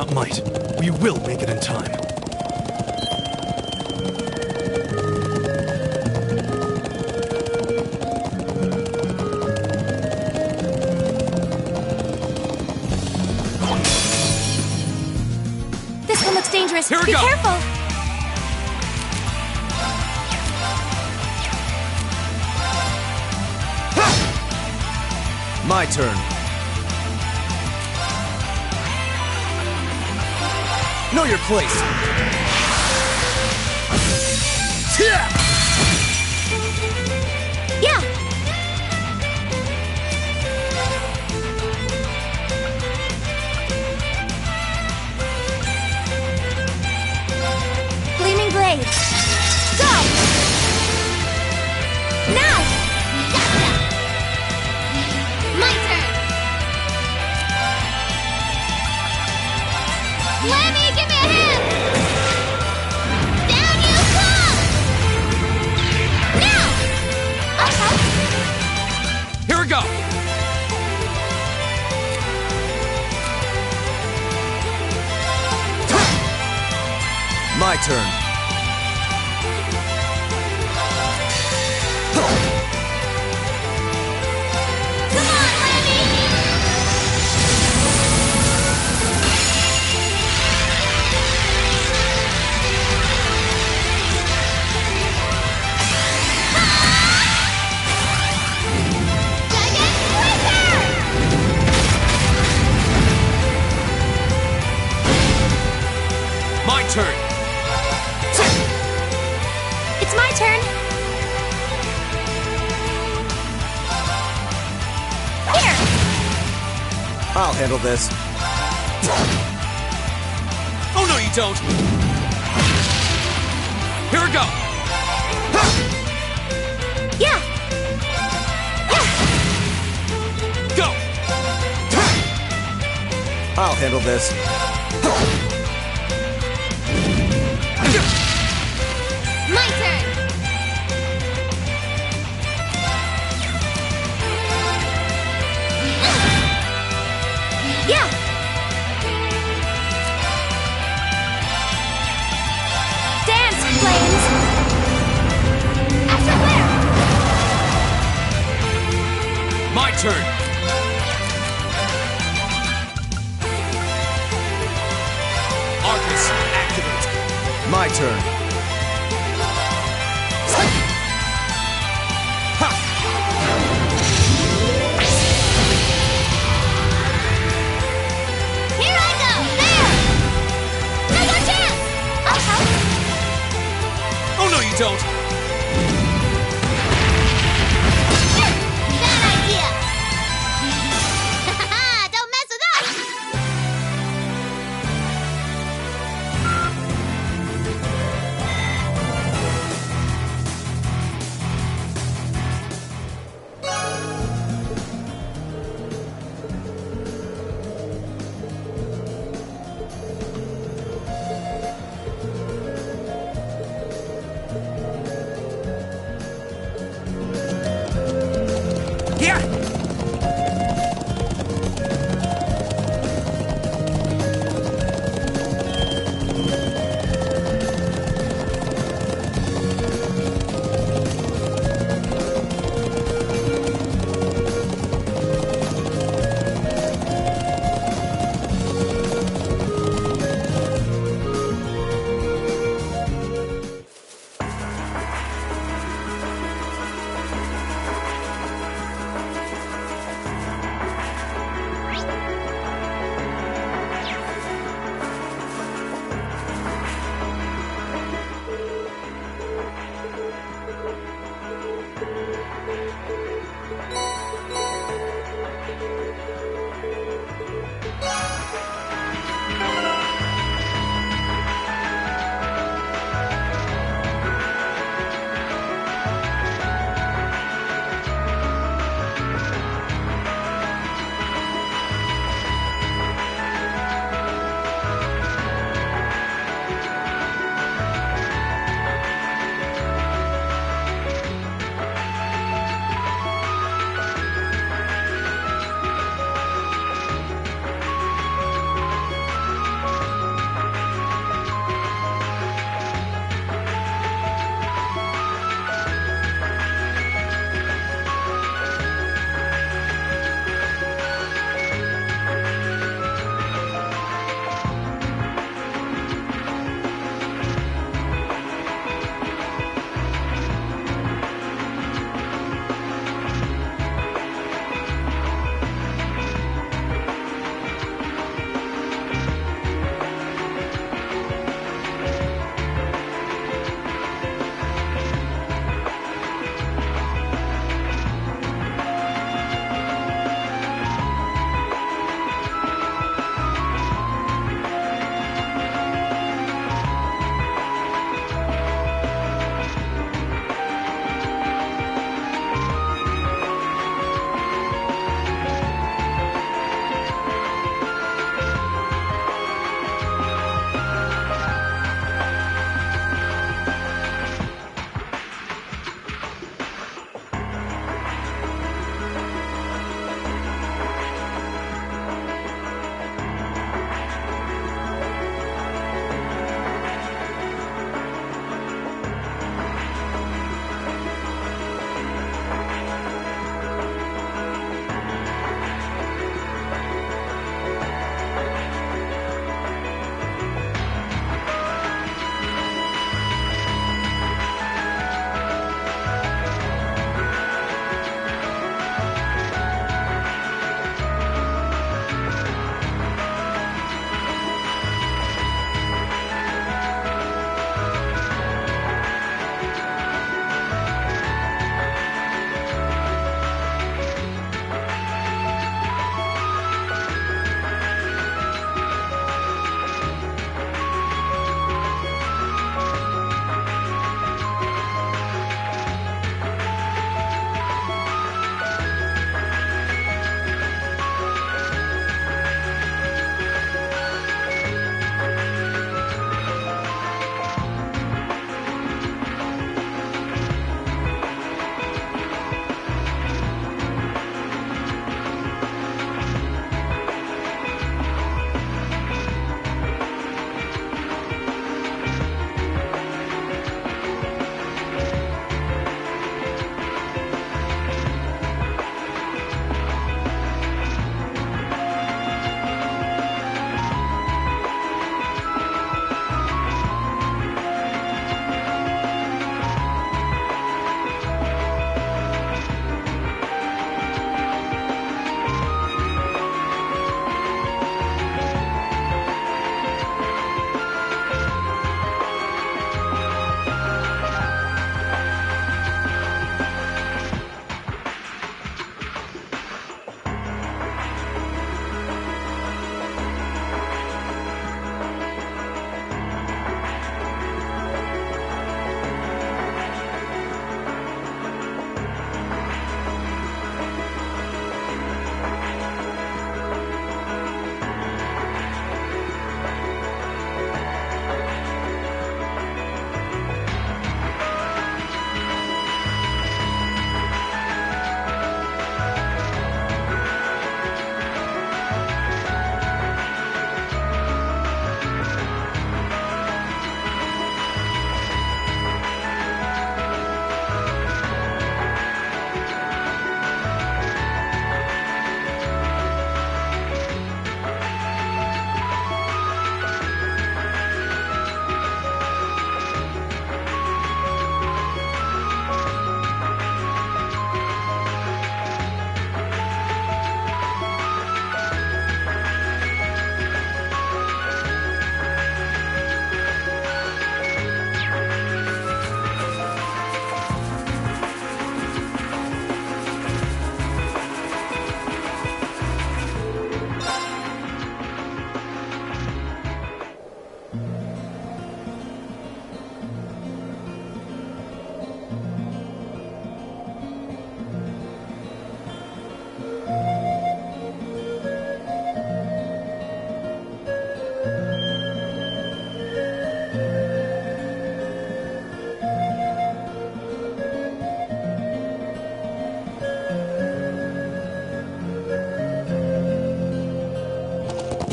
not might. We will make it in time. This one looks dangerous. Here we Be go. careful. My turn. Know your place. Yeah. Gleaming blade. Go. Now. Gotcha! My turn! Lemmy, give me a hand! Down you come! Now! Here we go. My turn. Come on, Lemmy! Giant Blizzard! My turn. It's my turn. Here. I'll handle this. Oh, no, you don't. Here we go. Yeah. Go. I'll handle this. My turn! Yeah. Dance, flames. Astral Flare! My turn. Arcus, activate. My turn. Here I go! There! Take your chance! I'll help. Oh, no, you don't. Bad idea! Don't mess with us!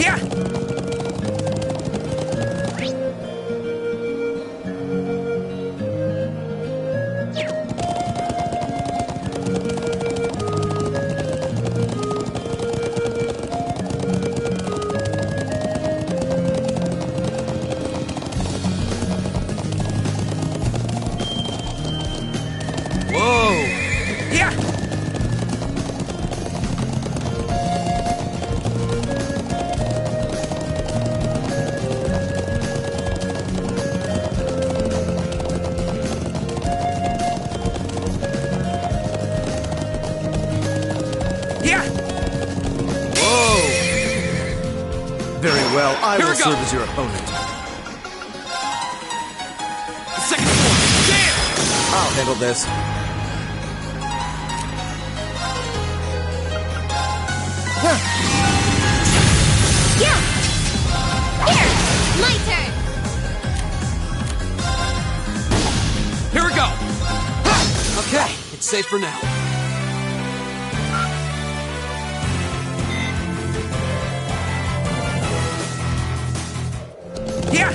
Yeah! Well, I Here will we go. serve as your opponent. Second floor! Damn! I'll handle this. Yeah! Here! My turn! Here we go! Okay, it's safe for now. Yeah!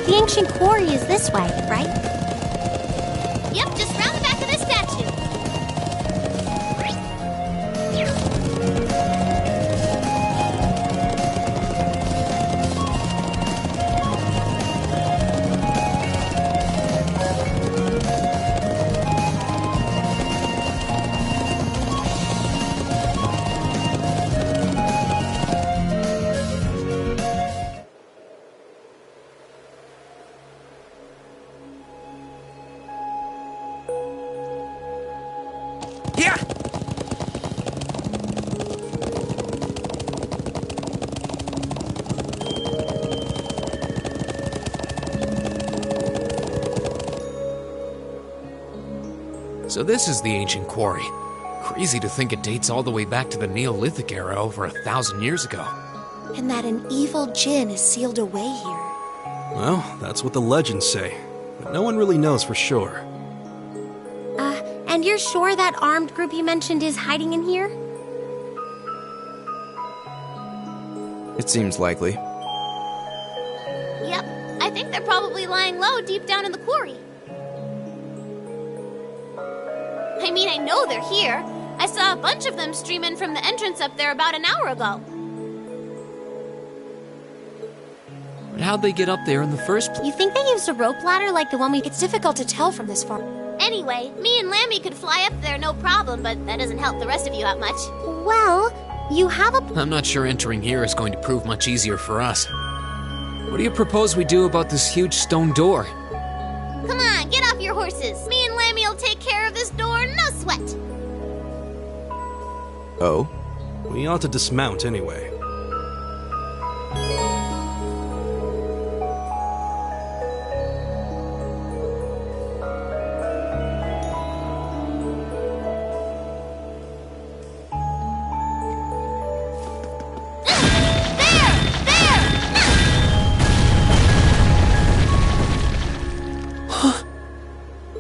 The ancient quarry is this way, right? Yep, just round the back of this statue. Yeah! So this is the ancient quarry. Crazy to think it dates all the way back to the Neolithic era over 1,000 years ago. And that an evil djinn is sealed away here. Well, that's what the legends say, but no one really knows for sure. And you're sure that armed group you mentioned is hiding in here? It seems likely. Yep, I think they're probably lying low deep down in the quarry. I mean, I know they're here. I saw a bunch of them streaming from the entrance up there about an hour ago. But how'd they get up there in the first place? You think they used a rope ladder like the one we... It's difficult to tell from this far. Anyway, me and Lammy could fly up there no problem, but that doesn't help the rest of you out much. Well, you have a... I'm not sure entering here is going to prove much easier for us. What do you propose we do about this huge stone door? Come on, get off your horses. Me and Lammy will take care of this door, no sweat. Oh? We ought to dismount anyway.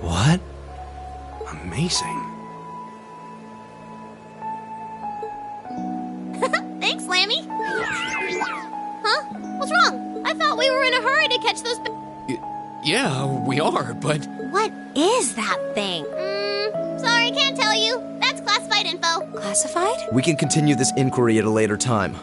What? Amazing. Thanks, Lammy. Huh? What's wrong? I thought we were in a hurry to catch those... Yeah, we are, but... What is that thing? Sorry, can't tell you. That's classified info. Classified? We can continue this inquiry at a later time.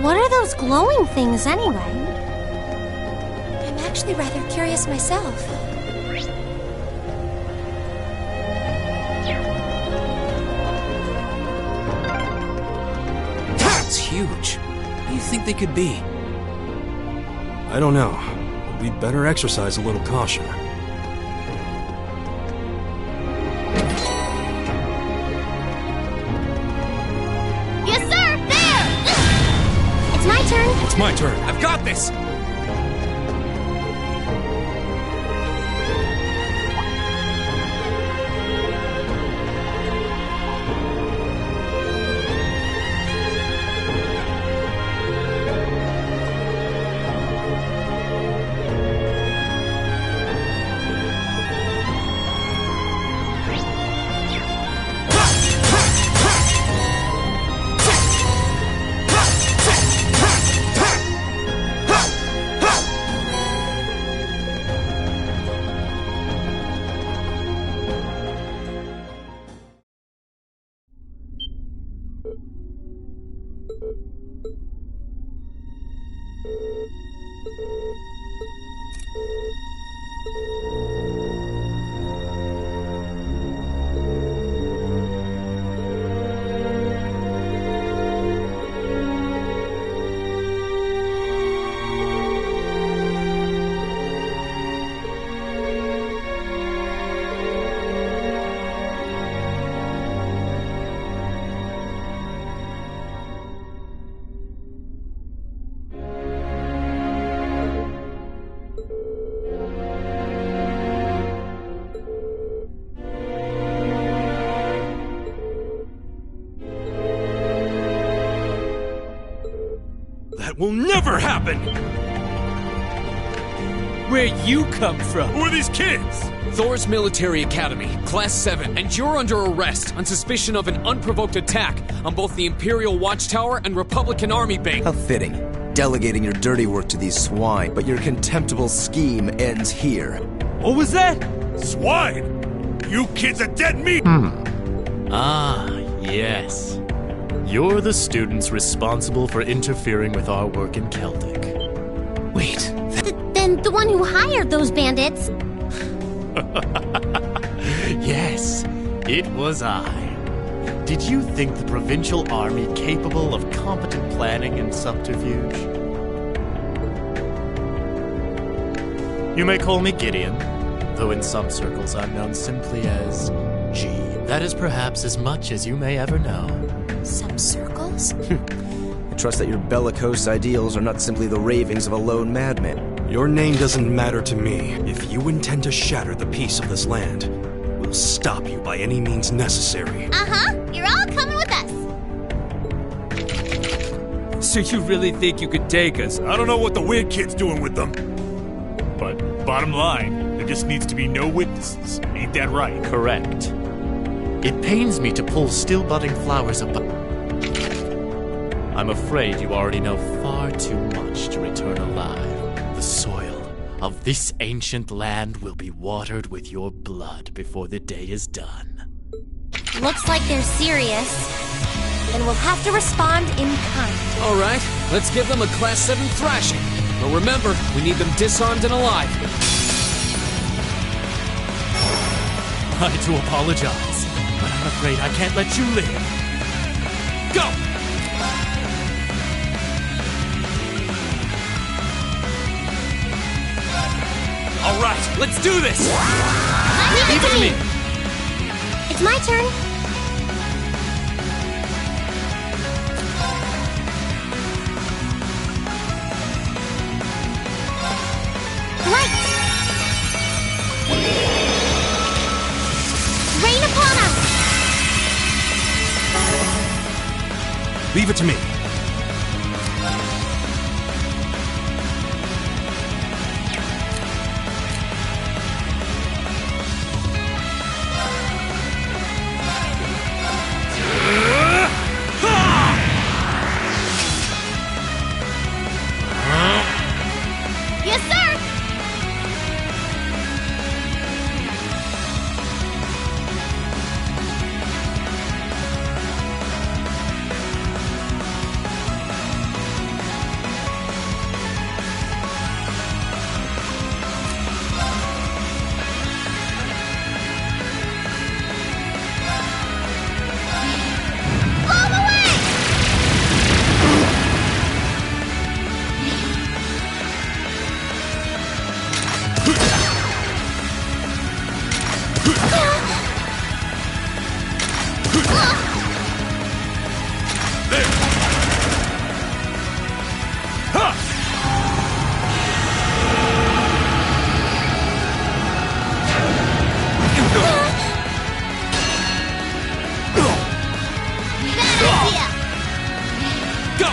What are those glowing things anyway? I'm actually rather curious myself. It's huge. What do you think they could be? I don't know. We'd better exercise a little caution. Yes, sir! There! It's my turn. It's my turn. I've got this! That will never happen! Where you come from? Who are these kids? Thor's Military Academy, Class 7, and you're under arrest on suspicion of an unprovoked attack on both the Imperial Watchtower and Republican Army Base. How fitting. Delegating your dirty work to these swine, but your contemptible scheme ends here. What was that? Swine! You kids are dead meat! Ah, yes. You're the students responsible for interfering with our work in Celtic. Wait, Then the one who hired those bandits. Yes, it was I. Did you think the provincial army capable of competent planning and subterfuge? You may call me Gideon, though in some circles I'm known simply as G. That is perhaps as much as you may ever know. Some circles? I trust that your bellicose ideals are not simply the ravings of a lone madman. Your name doesn't matter to me. If you intend to shatter the peace of this land, we'll stop you by any means necessary. Uh-huh. You're all coming with us. So you really think you could take us? I don't know what the weird kid's doing with them. But bottom line, there just needs to be no witnesses. Ain't that right? Correct. It pains me to pull still budding flowers about. I'm afraid you already know far too much to return alive. The soil of this ancient land will be watered with your blood before the day is done. Looks like they're serious. Then we'll have to respond in kind. all right, let's give them a Class 7 thrashing. But remember, we need them disarmed and alive. I do apologize, but I'm afraid I can't let you live. Go! All right, let's do this! Leave it to me! It's my turn. Light! Rain upon us! Leave it to me. Yes, sir! Blow them away! Bad idea! Go!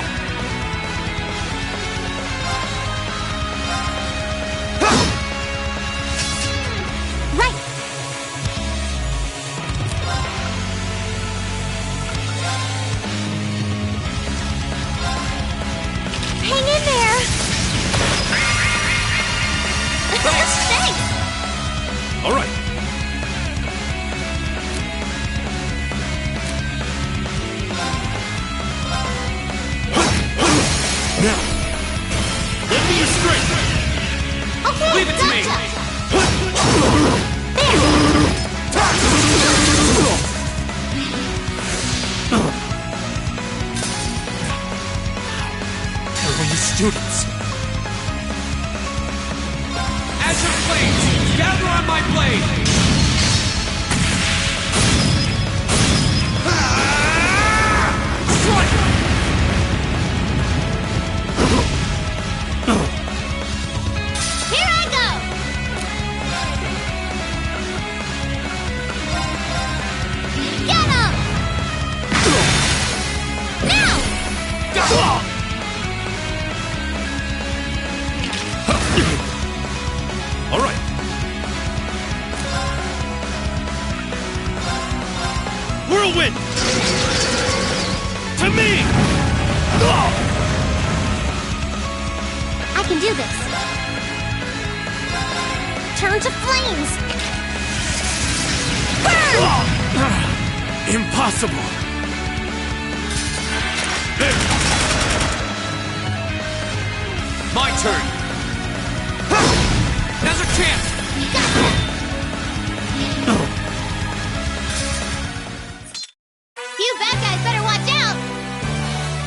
Right! Hang in there! Thanks! All right. Now, Lend me your strength! Okay, Leave it to me. gotcha. Where are the students? Azure Flames, gather on my blade! Strike! Here I go! Get him! Now! all right. Whirlwind! To me! I can do this. Turn to flames! Burn! Impossible! My turn! Now's our chance! You bad guys better watch out!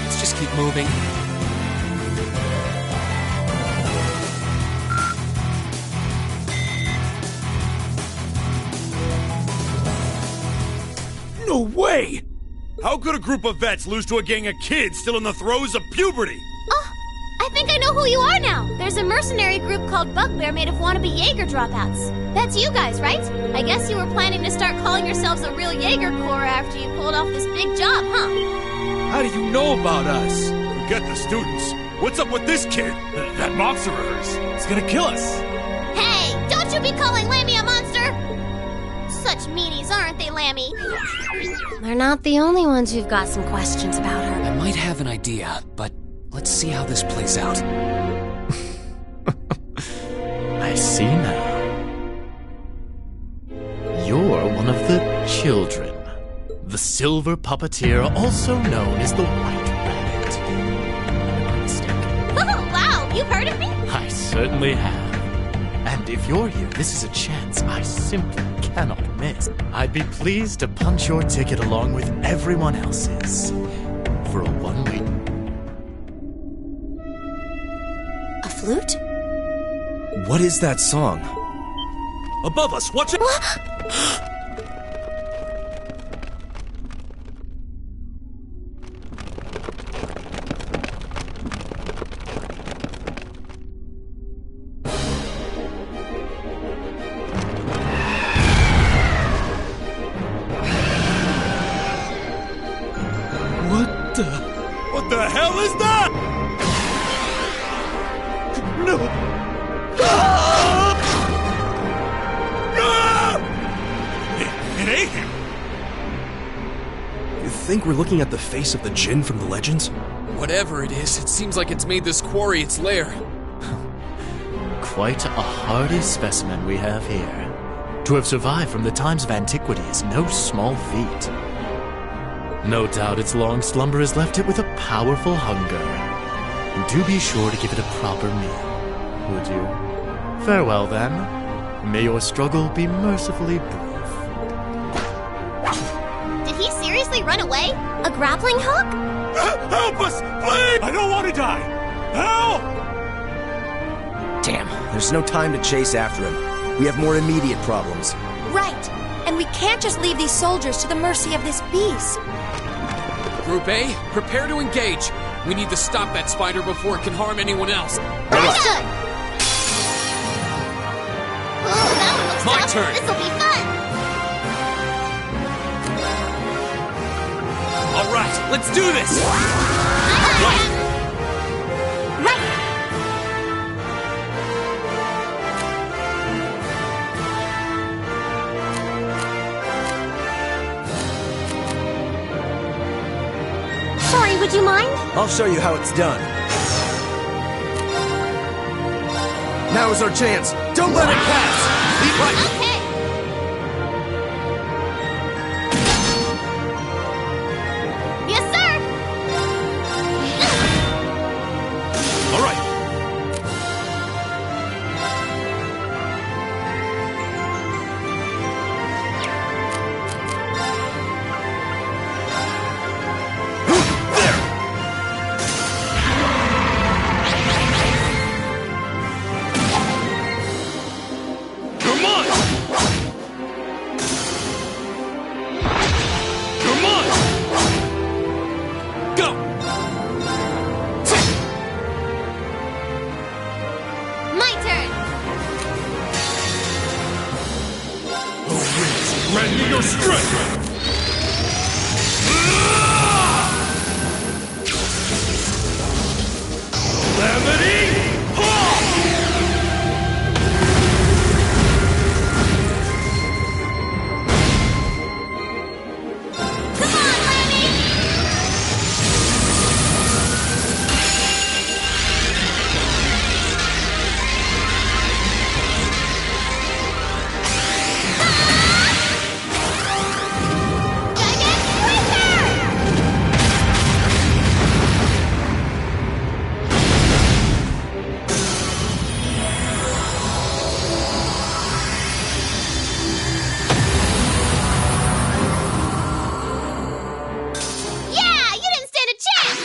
Let's just keep moving. No way! How could a group of vets lose to a gang of kids still in the throes of puberty? Oh, I think I know who you are now. There's a mercenary group called Bugbear made of wannabe Jaeger dropouts. That's you guys, right? I guess you were planning to start calling yourselves a real Jaeger Corps after you pulled off this big job, huh? How do you know about us? Forget the students. What's up with this kid? That monster of hers. It's gonna kill us. Hey, don't you be calling Lammy a monster! Such meanies, aren't they, Lammy? They're not the only ones who've got some questions about her. I might have an idea, but let's see how this plays out. I see now. You're one of the children. The silver puppeteer, also known as the White Rabbit. Am I mistaken? Oh, wow, you've heard of me? I certainly have. And if you're here, this is a chance I simply cannot miss. I'd be pleased to punch your ticket along with everyone else's for a 1 week. A flute? What is that song? Above us, watch it! What the hell is that? No! It ate him! You think we're looking at the face of the Jinn from the legends? Whatever it is, it seems like it's made this quarry its lair. Quite a hardy specimen we have here. To have survived from the times of antiquity is no small feat. No doubt its long slumber has left it with a powerful hunger. Do be sure to give it a proper meal, would you? Farewell, then. May your struggle be mercifully brief. Did he seriously run away? A grappling hook? Help us, please! I don't want to die! Help! Damn, there's no time to chase after him. We have more immediate problems. Right. And we can't just leave these soldiers to the mercy of this beast. Group A, prepare to engage. We need to stop that spider before it can harm anyone else. Understood! Ooh, that one looks My tough. turn. This'll be fun! All right, let's do this! Right. Sorry, would you mind? I'll show you how it's done. Now is our chance. Don't let it pass. Lead right. Okay. Yes, sir. All right. My turn. Grant me your strength! Calamity! Come on, Lammy. Yeah, you didn't stand a chance.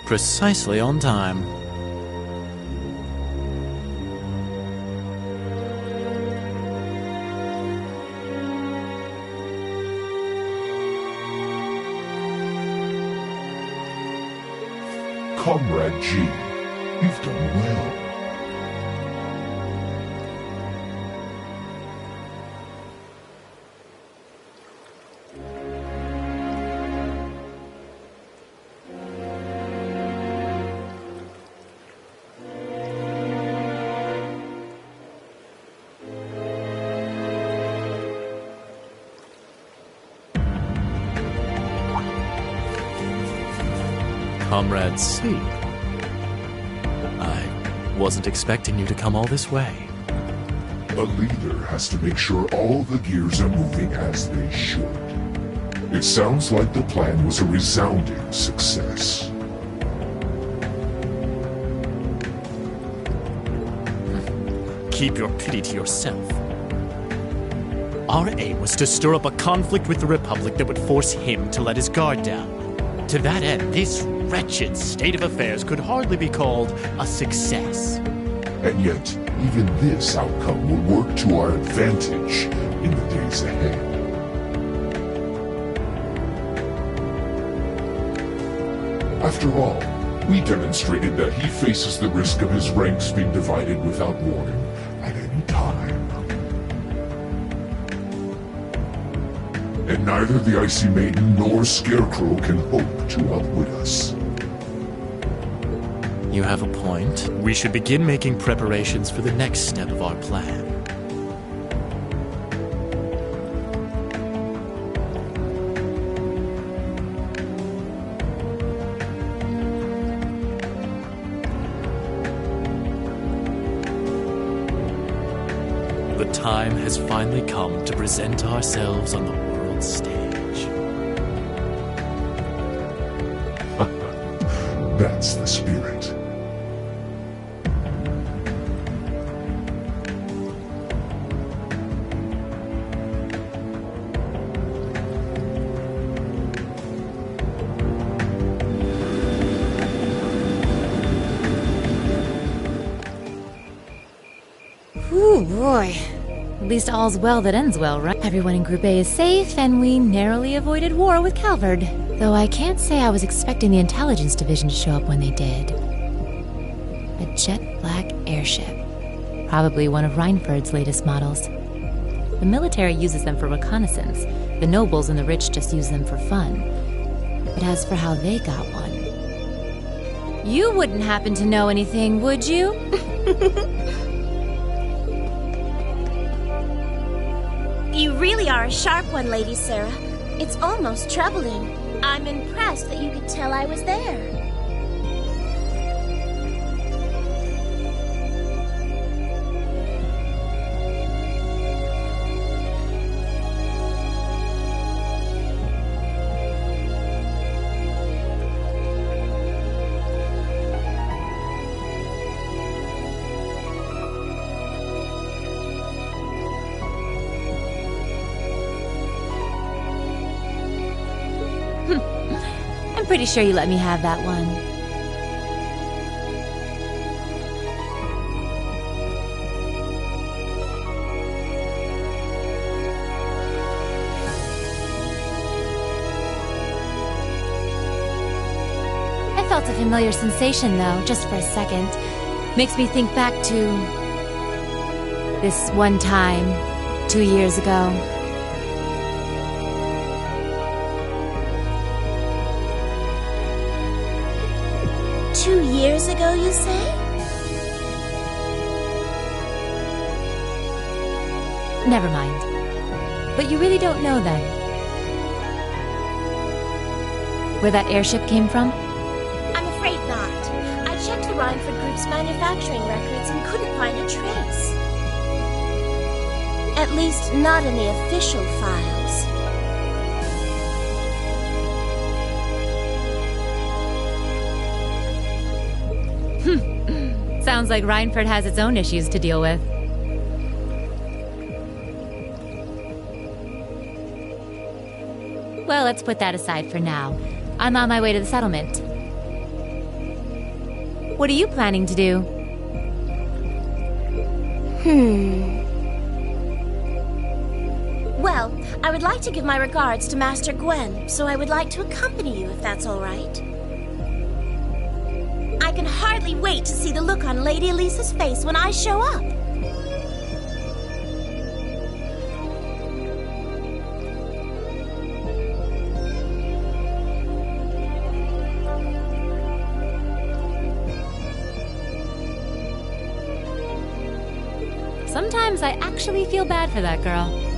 Precisely on time. Comrade G, you've done well. Comrade C. I wasn't expecting you to come all this way. A leader has to make sure all the gears are moving as they should. It sounds like the plan was a resounding success. Keep your pity to yourself. Our aim was to stir up a conflict with the Republic that would force him to let his guard down. To that end, this wretched state of affairs could hardly be called a success. And yet, even this outcome will work to our advantage in the days ahead. After all, we demonstrated that he faces the risk of his ranks being divided without warning at any time. And neither the Icy Maiden nor Scarecrow can hope to outwit us. You have a point. We should begin making preparations for the next step of our plan. The time has finally come to present ourselves on the world stage. That's the spirit. Ooh, boy. At least all's well that ends well, right? Everyone in Group A is safe, and we narrowly avoided war with Calvard. Though I can't say I was expecting the intelligence division to show up when they did. A jet black airship. Probably one of Reinford's latest models. The military uses them for reconnaissance. The nobles and the rich just use them for fun. But as for how they got one... You wouldn't happen to know anything, would you? You really are a sharp one, Lady Sarah. It's almost troubling. I'm impressed that you could tell I was there. I'm pretty sure you let me have that one. I felt a familiar sensation, though, just for a second. Makes me think back to... this one time, 2 years ago. Years ago, you say? Never mind. But you really don't know then? Where that airship came from? I'm afraid not. I checked the Reinford Group's manufacturing records and couldn't find a trace. At least, not in the official files. Sounds like Reinford has its own issues to deal with. Well, let's put that aside for now. I'm on my way to the settlement. What are you planning to do? Well, I would like to give my regards to Master Gwen, so I would like to accompany you if that's all right. I can hardly wait to see the look on Lady Elisa's face when I show up. Sometimes I actually feel bad for that girl.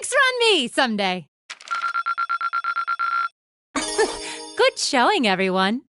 Drinks run me someday. Good showing, everyone.